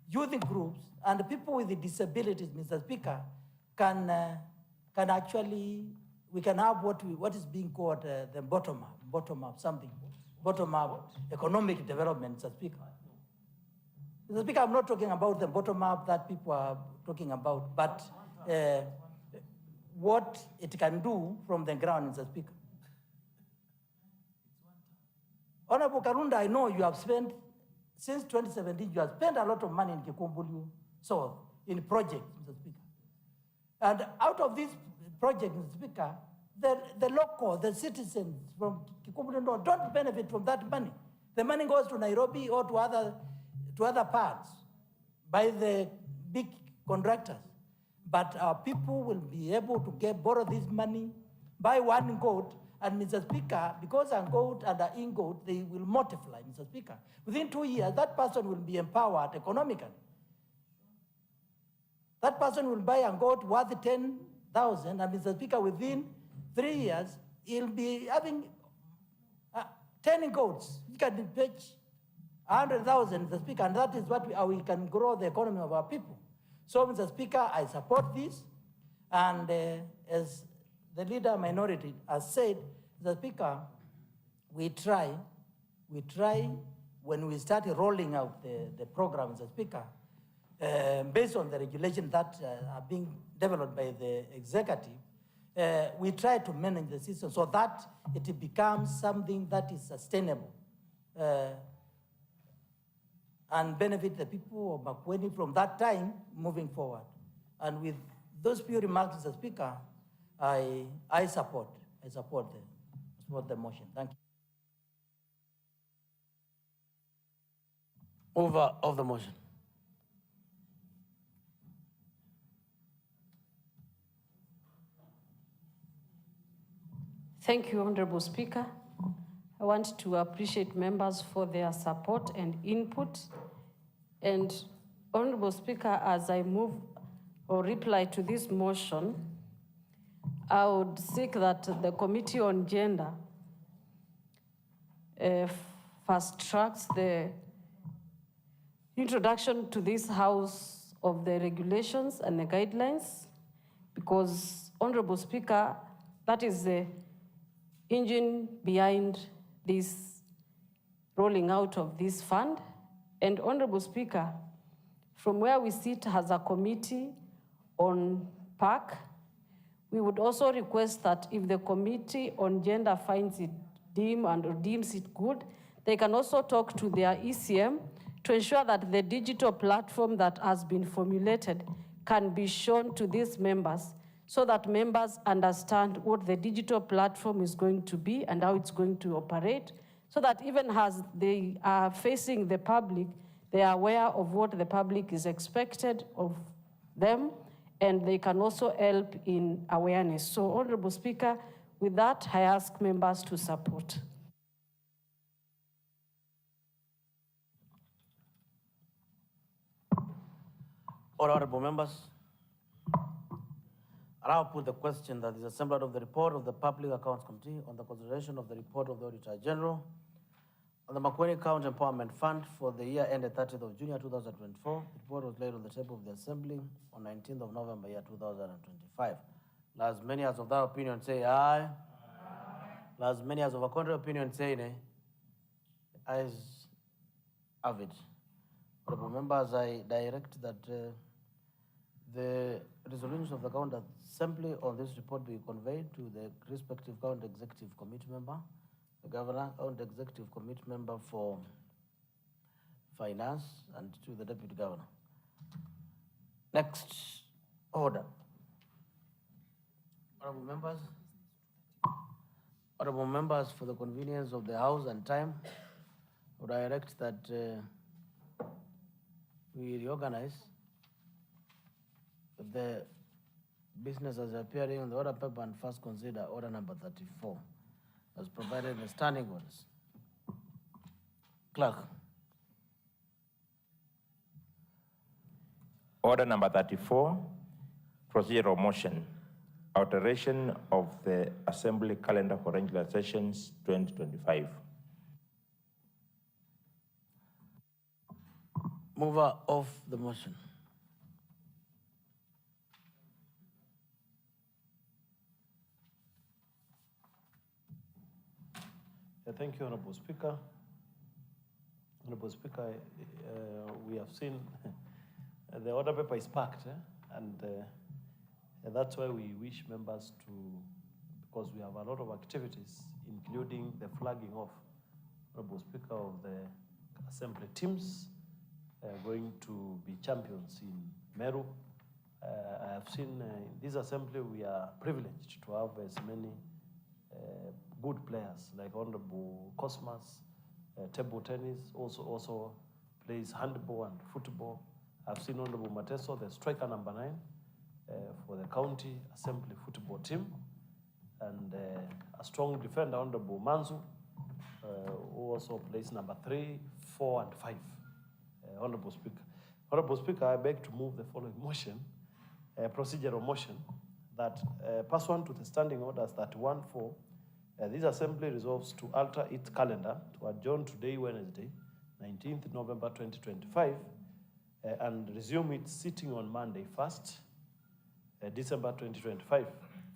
youth groups, and people with disabilities, Mr. Speaker, can actually, we can have what is being called the bottom-up economic development, Mr. Speaker. Mr. Speaker, I'm not talking about the bottom-up that people are talking about, but what it can do from the ground, Mr. Speaker. Honorable Karunda, I know you have spent, since 2017, you have spent a lot of money in Kikumbulu South, in projects, Mr. Speaker. And out of these projects, Mr. Speaker, the local, the citizens from Kikumbulu North don't benefit from that money. The money goes to Nairobi or to other parts by the big contractors. But our people will be able to borrow this money, buy one goat, and Mr. Speaker, because a goat and an in-goat, they will multiply, Mr. Speaker. Within 2 years, that person will be empowered economically. That person will buy a goat worth 10,000, and Mr. Speaker, within 3 years, he'll be having 10 goats. He can fetch 100,000, Mr. Speaker, and that is how we can grow the economy of our people. So, Mr. Speaker, I support this, and as the leader minority has said, Mr. Speaker, we try when we started rolling out the program, Mr. Speaker, based on the regulations that are being developed by the executive, we try to manage the system so that it becomes something that is sustainable and benefit the people of Makueni from that time moving forward. And with those few remarks, Mr. Speaker, I support the motion. Thank you. Mover of the motion. Thank you, Honorable Speaker. I want to appreciate members for their support and input. And Honorable Speaker, as I move or reply to this motion, I would seek that the Committee on Gender fast tracks the introduction to this House of the regulations and the guidelines, because, Honorable Speaker, that is the engine behind this rolling out of this fund. And Honorable Speaker, from where we sit as a committee on PAC, we would also request that if the Committee on Gender finds it deems it good, they can also talk to their ECM to ensure that the digital platform that has been formulated can be shown to these members so that members understand what the digital platform is going to be and how it's going to operate, so that even as they are facing the public, they are aware of what the public is expected of them, and they can also help in awareness. So, Honorable Speaker, with that, I ask members to support. Honorable members, I now put the question that is assembled of the report of the Public Accounts Committee on the consideration of the report of the Auditor General on the Makueni County Empowerment Fund for the year ended 30th of June 2024. The report was laid on the table of the Assembly on 19th of November 2025. As many as of that opinion say aye. As many as of a contrary opinion say nay. Ayes have it. Honorable members, I direct that the resolutions of the County Assembly on this report be conveyed to the respective County Executive Committee member, the Governor, County Executive Committee member for Finance, and to the Deputy Governor. Next order. Honorable members, for the convenience of the House and time, I would direct that we reorganize the businesses appearing on the order paper and first consider order number 34 as provided in the standing orders. Clerk. Order number 34, procedural motion, alteration of the Assembly calendar for regular sessions 2025. Mover of the motion. Thank you, Honorable Speaker. Honorable Speaker, we have seen the order paper is packed, and that's why we wish members to, because we have a lot of activities, including the flagging of Honorable Speaker of the Assembly teams going to be champions in Meru. I have seen in this Assembly we are privileged to have as many good players like Honorable Cosmas, table tennis, also plays handball and football. I've seen Honorable Mateso, the striker number 9 for the County Assembly football team, and a strong defender, Honorable Manzu, who also plays number 3, 4, and 5. Honorable Speaker. Honorable Speaker, I beg to move the following motion, procedural motion, that pursuant to the standing orders 31-4, this Assembly resolves to alter its calendar to adjourn today, Wednesday, 19th November 2025, and resume its sitting on Monday, 1st December 2025,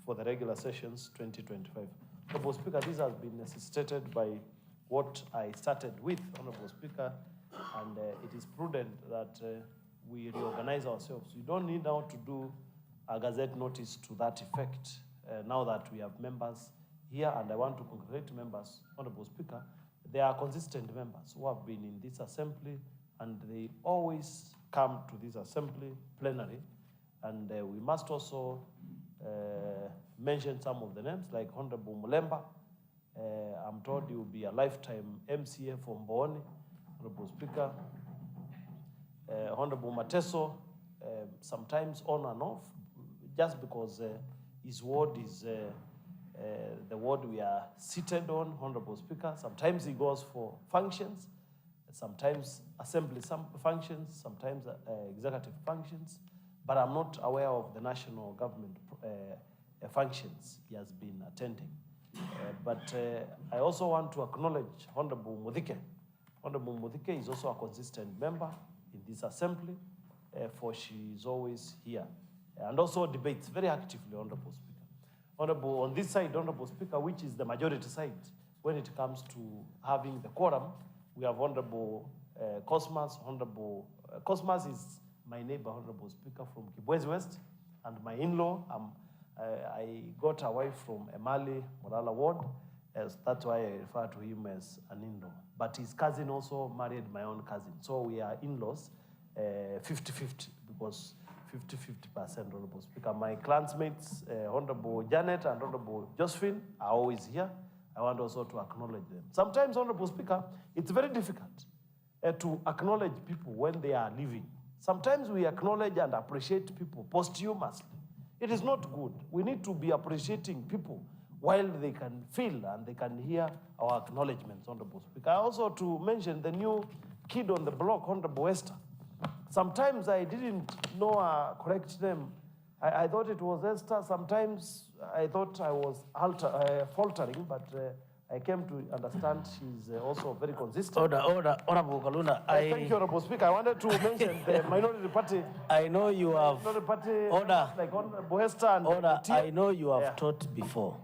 for the regular sessions 2025. Honorable Speaker, this has been necessitated by what I started with, Honorable Speaker, and it is prudent that we reorganize ourselves. We don't need now to do a gazette notice to that effect now that we have members here, and I want to congratulate members, Honorable Speaker. They are consistent members who have been in this assembly, and they always come to this assembly plenary. And we must also mention some of the names, like Honorable Mulemba. I'm told he will be a lifetime MCA from Mboni, Honorable Speaker. Honorable Mateso, sometimes on and off, just because his ward is the ward we are seated on, Honorable Speaker. Sometimes he goes for functions, sometimes assembly functions, sometimes executive functions, but I'm not aware of the national government functions he has been attending. But I also want to acknowledge Honorable Mudike. Honorable Mudike is also a consistent member in this assembly, for she is always here. And also debates very actively, Honorable Speaker. Honorable, on this side, Honorable Speaker, which is the majority side, when it comes to having the quorum, we have Honorable Cosmas. Honorable Cosmas is my neighbor, Honorable Speaker, from Kibwezi West, and my in-law. I got a wife from Emali, Morala Ward, that's why I refer to him as an in-law. But his cousin also married my own cousin. So we are in-laws 50-50, because 50-50%, Honorable Speaker. My clansmates, Honorable Janet and Honorable Josephine, are always here. I want also to acknowledge them. Sometimes, Honorable Speaker, it's very difficult to acknowledge people when they are living. Sometimes we acknowledge and appreciate people posthumously. It is not good. We need to be appreciating people while they can feel and they can hear our acknowledgements, Honorable Speaker. Also to mention the new kid on the block, Honorable Esther. Sometimes I didn't know a correct name. I thought it was Esther. Sometimes I thought I was faltering, but I came to understand she's also very consistent. Order, Honorable Kaluna. Thank you, Honorable Speaker. I wanted to mention the minority party. I know you have. Minority party. Order. Like Honorable Esther and Order. I know you have taught before.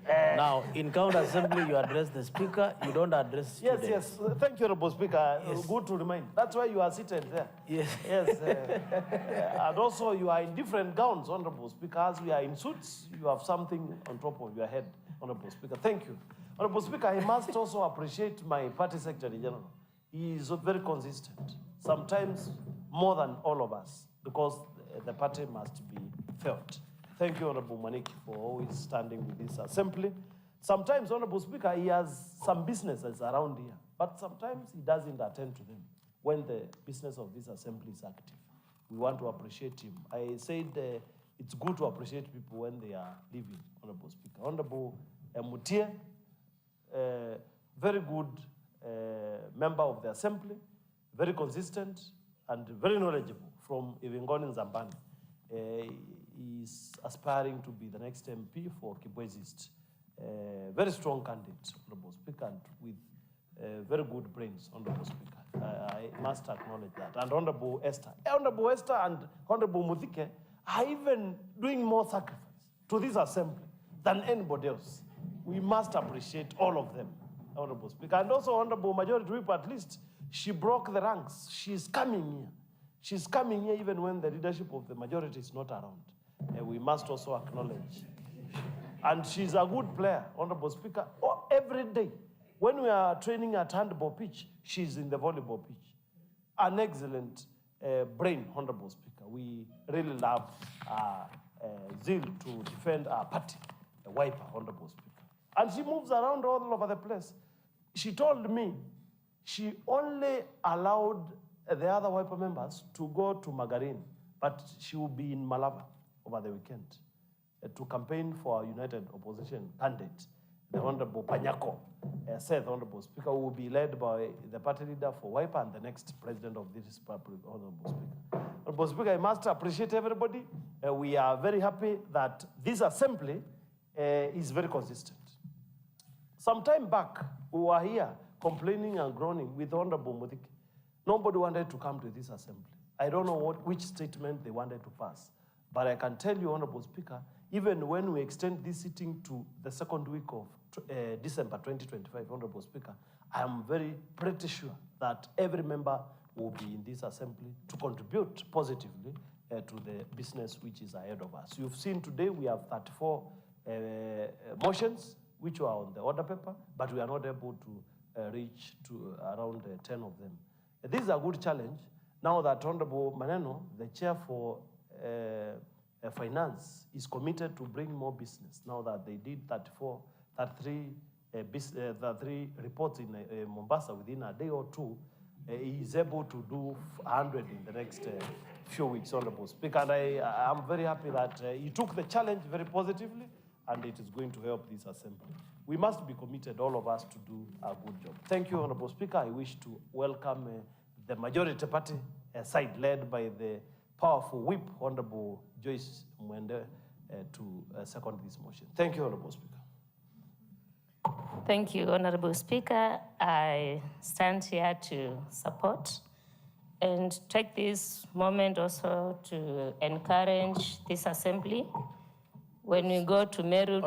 Now, in county assembly, you address the speaker, you don't address students. Yes. Thank you, Honorable Speaker. Yes. Good to remind. That's why you are seated there. Yes. Yes. And also, you are in different gowns, Honorable Speaker. As we are in suits, you have something on top of your head, Honorable Speaker. Thank you. Honorable Speaker, I must also appreciate my party secretary general. He is very consistent, sometimes more than all of us, because the party must be felt. Thank you, Honorable Maniki, for always standing with this assembly. Sometimes, Honorable Speaker, he has some businesses around here, but sometimes he doesn't attend to them when the business of this assembly is active. We want to appreciate him. I said it's good to appreciate people when they are living, Honorable Speaker. Honorable Mutie, very good member of the assembly, very consistent and very knowledgeable from Ivingoni Zambani. Is aspiring to be the next MP for Kibwezi East. Very strong candidate, Honorable Speaker, and with very good brains, Honorable Speaker. I must acknowledge that. And Honorable Esther. Honorable Esther and Honorable Mudike are even doing more sacrifice to this assembly than anybody else. We must appreciate all of them, Honorable Speaker. And also Honorable Majority Whip, at least she broke the ranks. She's coming here. She's coming here even when the leadership of the majority is not around. We must also acknowledge. And she's a good player, Honorable Speaker. Every day, when we are training at handball pitch, she's in the volleyball pitch. An excellent brain, Honorable Speaker. We really love zeal to defend our party, the Wiper, Honorable Speaker. And she moves around all over the place. She told me she only allowed the other Wiper members to go to Magarin, but she will be in Malava over the weekend to campaign for a united opposition candidate, the Honorable Panyako, said, Honorable Speaker, who will be led by the party leader for Wiper and the next president of this republic, Honorable Speaker. Honorable Speaker, I must appreciate everybody. We are very happy that this assembly is very consistent. Some time back, we were here complaining and groaning with Honorable Mudike. Nobody wanted to come to this assembly. I don't know which statement they wanted to pass. But I can tell you, Honorable Speaker, even when we extend this sitting to the second week of December 2025, Honorable Speaker, I am pretty sure that every member will be in this assembly to contribute positively to the business which is ahead of us. You've seen today we have 34 motions which were on the order paper, but we are not able to reach to around 10 of them. This is a good challenge. Now that Honorable Maneno, the chair for finance, is committed to bring more business. Now that they did 33 reports in Mombasa within a day or two, he is able to do 100 in the next few weeks, Honorable Speaker. And I am very happy that he took the challenge very positively, and it is going to help this assembly. We must be committed, all of us, to do a good job. Thank you, Honorable Speaker. I wish to welcome the majority party side led by the powerful whip, Honorable Joyce Mwende, to second this motion. Thank you, Honorable Speaker. Thank you, Honorable Speaker. I stand here to support and take this moment also to encourage this assembly. When we go to Meru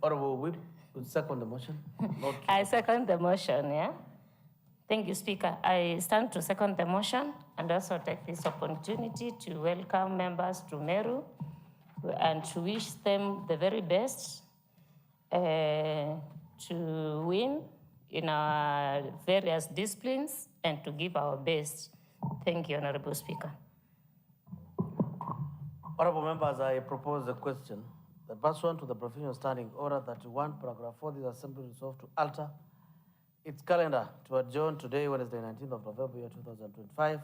Honorable Whip, would second the motion? I second the motion, yeah? Thank you, Speaker. I stand to second the motion and also take this opportunity to welcome members to Meru and to wish them the very best to win in our various disciplines and to give our best. Thank you, Honorable Speaker. Honorable members, I propose a question that pursuant to the provisional standing order 31, paragraph 4, this assembly resolved to alter its calendar to adjourn today, Wednesday, 19th of November, year 2025,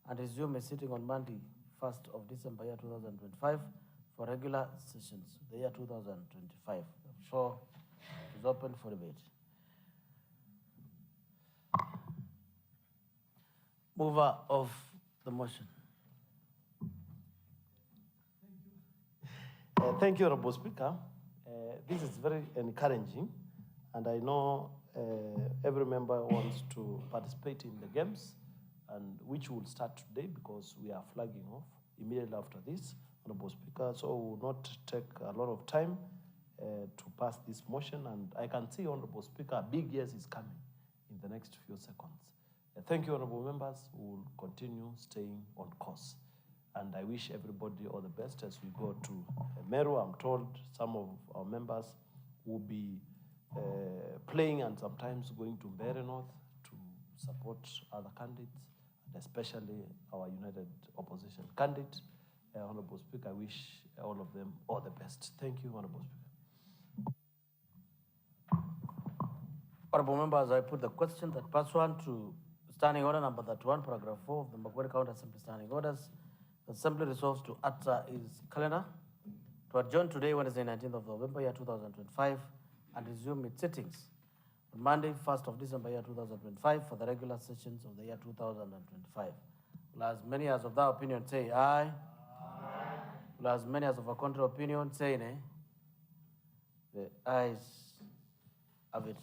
and resume a sitting on Monday, 1st of December, year 2025, for regular sessions, the year 2025. The floor is open for debate. Mover of the motion. Thank you, Honorable Speaker. This is very encouraging, and I know every member wants to participate in the games, and which will start today because we are flagging off immediately after this, Honorable Speaker. So we will not take a lot of time to pass this motion, and I can see, Honorable Speaker, a big yes is coming in the next few seconds. Thank you, Honorable members. We will continue staying on course. And I wish everybody all the best as we go to Meru. I'm told some of our members will be playing and sometimes going to Mbeere North to support other candidates, and especially our United Opposition candidate. Honorable Speaker, I wish all of them all the best. Thank you, Honorable Speaker. Honorable members, I put the question that pursuant to Standing Order number 31, paragraph 4 of the Makueni County Assembly Standing Orders, the Assembly resolves to alter its calendar to adjourn today, Wednesday, 19th of November, year 2025, and resume its sittings on Monday, 1st of December, year 2025, for the regular sessions of the year 2025. Will as many as of that opinion say aye? Aye. Will as many as of a contrary opinion say nay? The ayes have it.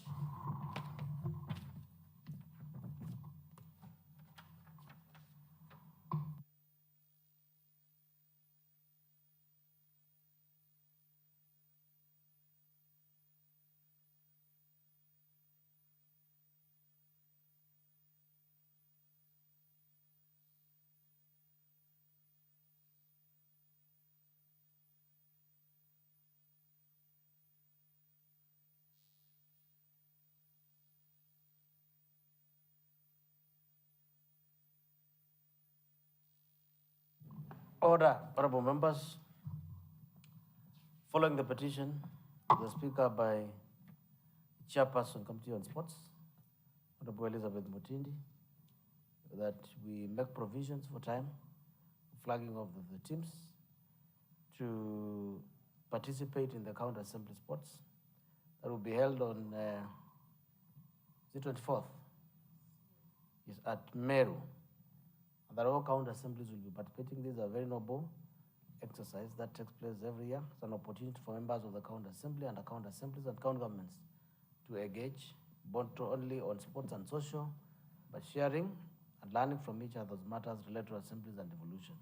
Order, honorable members. Following the petition, the Speaker by Chairperson Committee on Sports, Honorable Elizabeth Mutindi, that we make provisions for time, flagging of the teams to participate in the County Assembly Sports that will be held on the 24th. Is at Meru. That all county assemblies will be participating. This is a very noble exercise that takes place every year. It's an opportunity for members of the county assembly and the county assemblies and county governments to engage, not only on sports and social, but sharing and learning from each other's matters related to assemblies and devolution.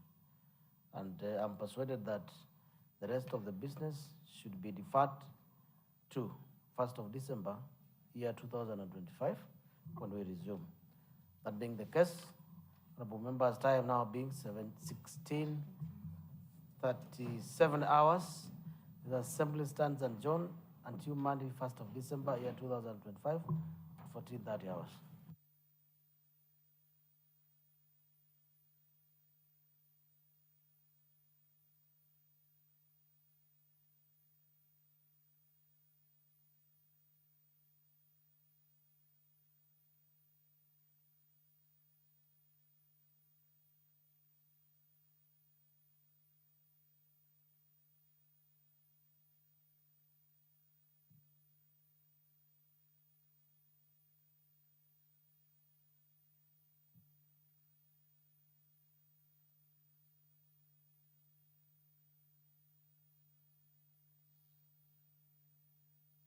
And I'm persuaded that the rest of the business should be deferred to 1st of December, year 2025, when we resume. That being the case, honorable members, time now being 16:37 hours, the assembly stands adjourned until Monday, 1st of December, year 2025, at 14:30 hours.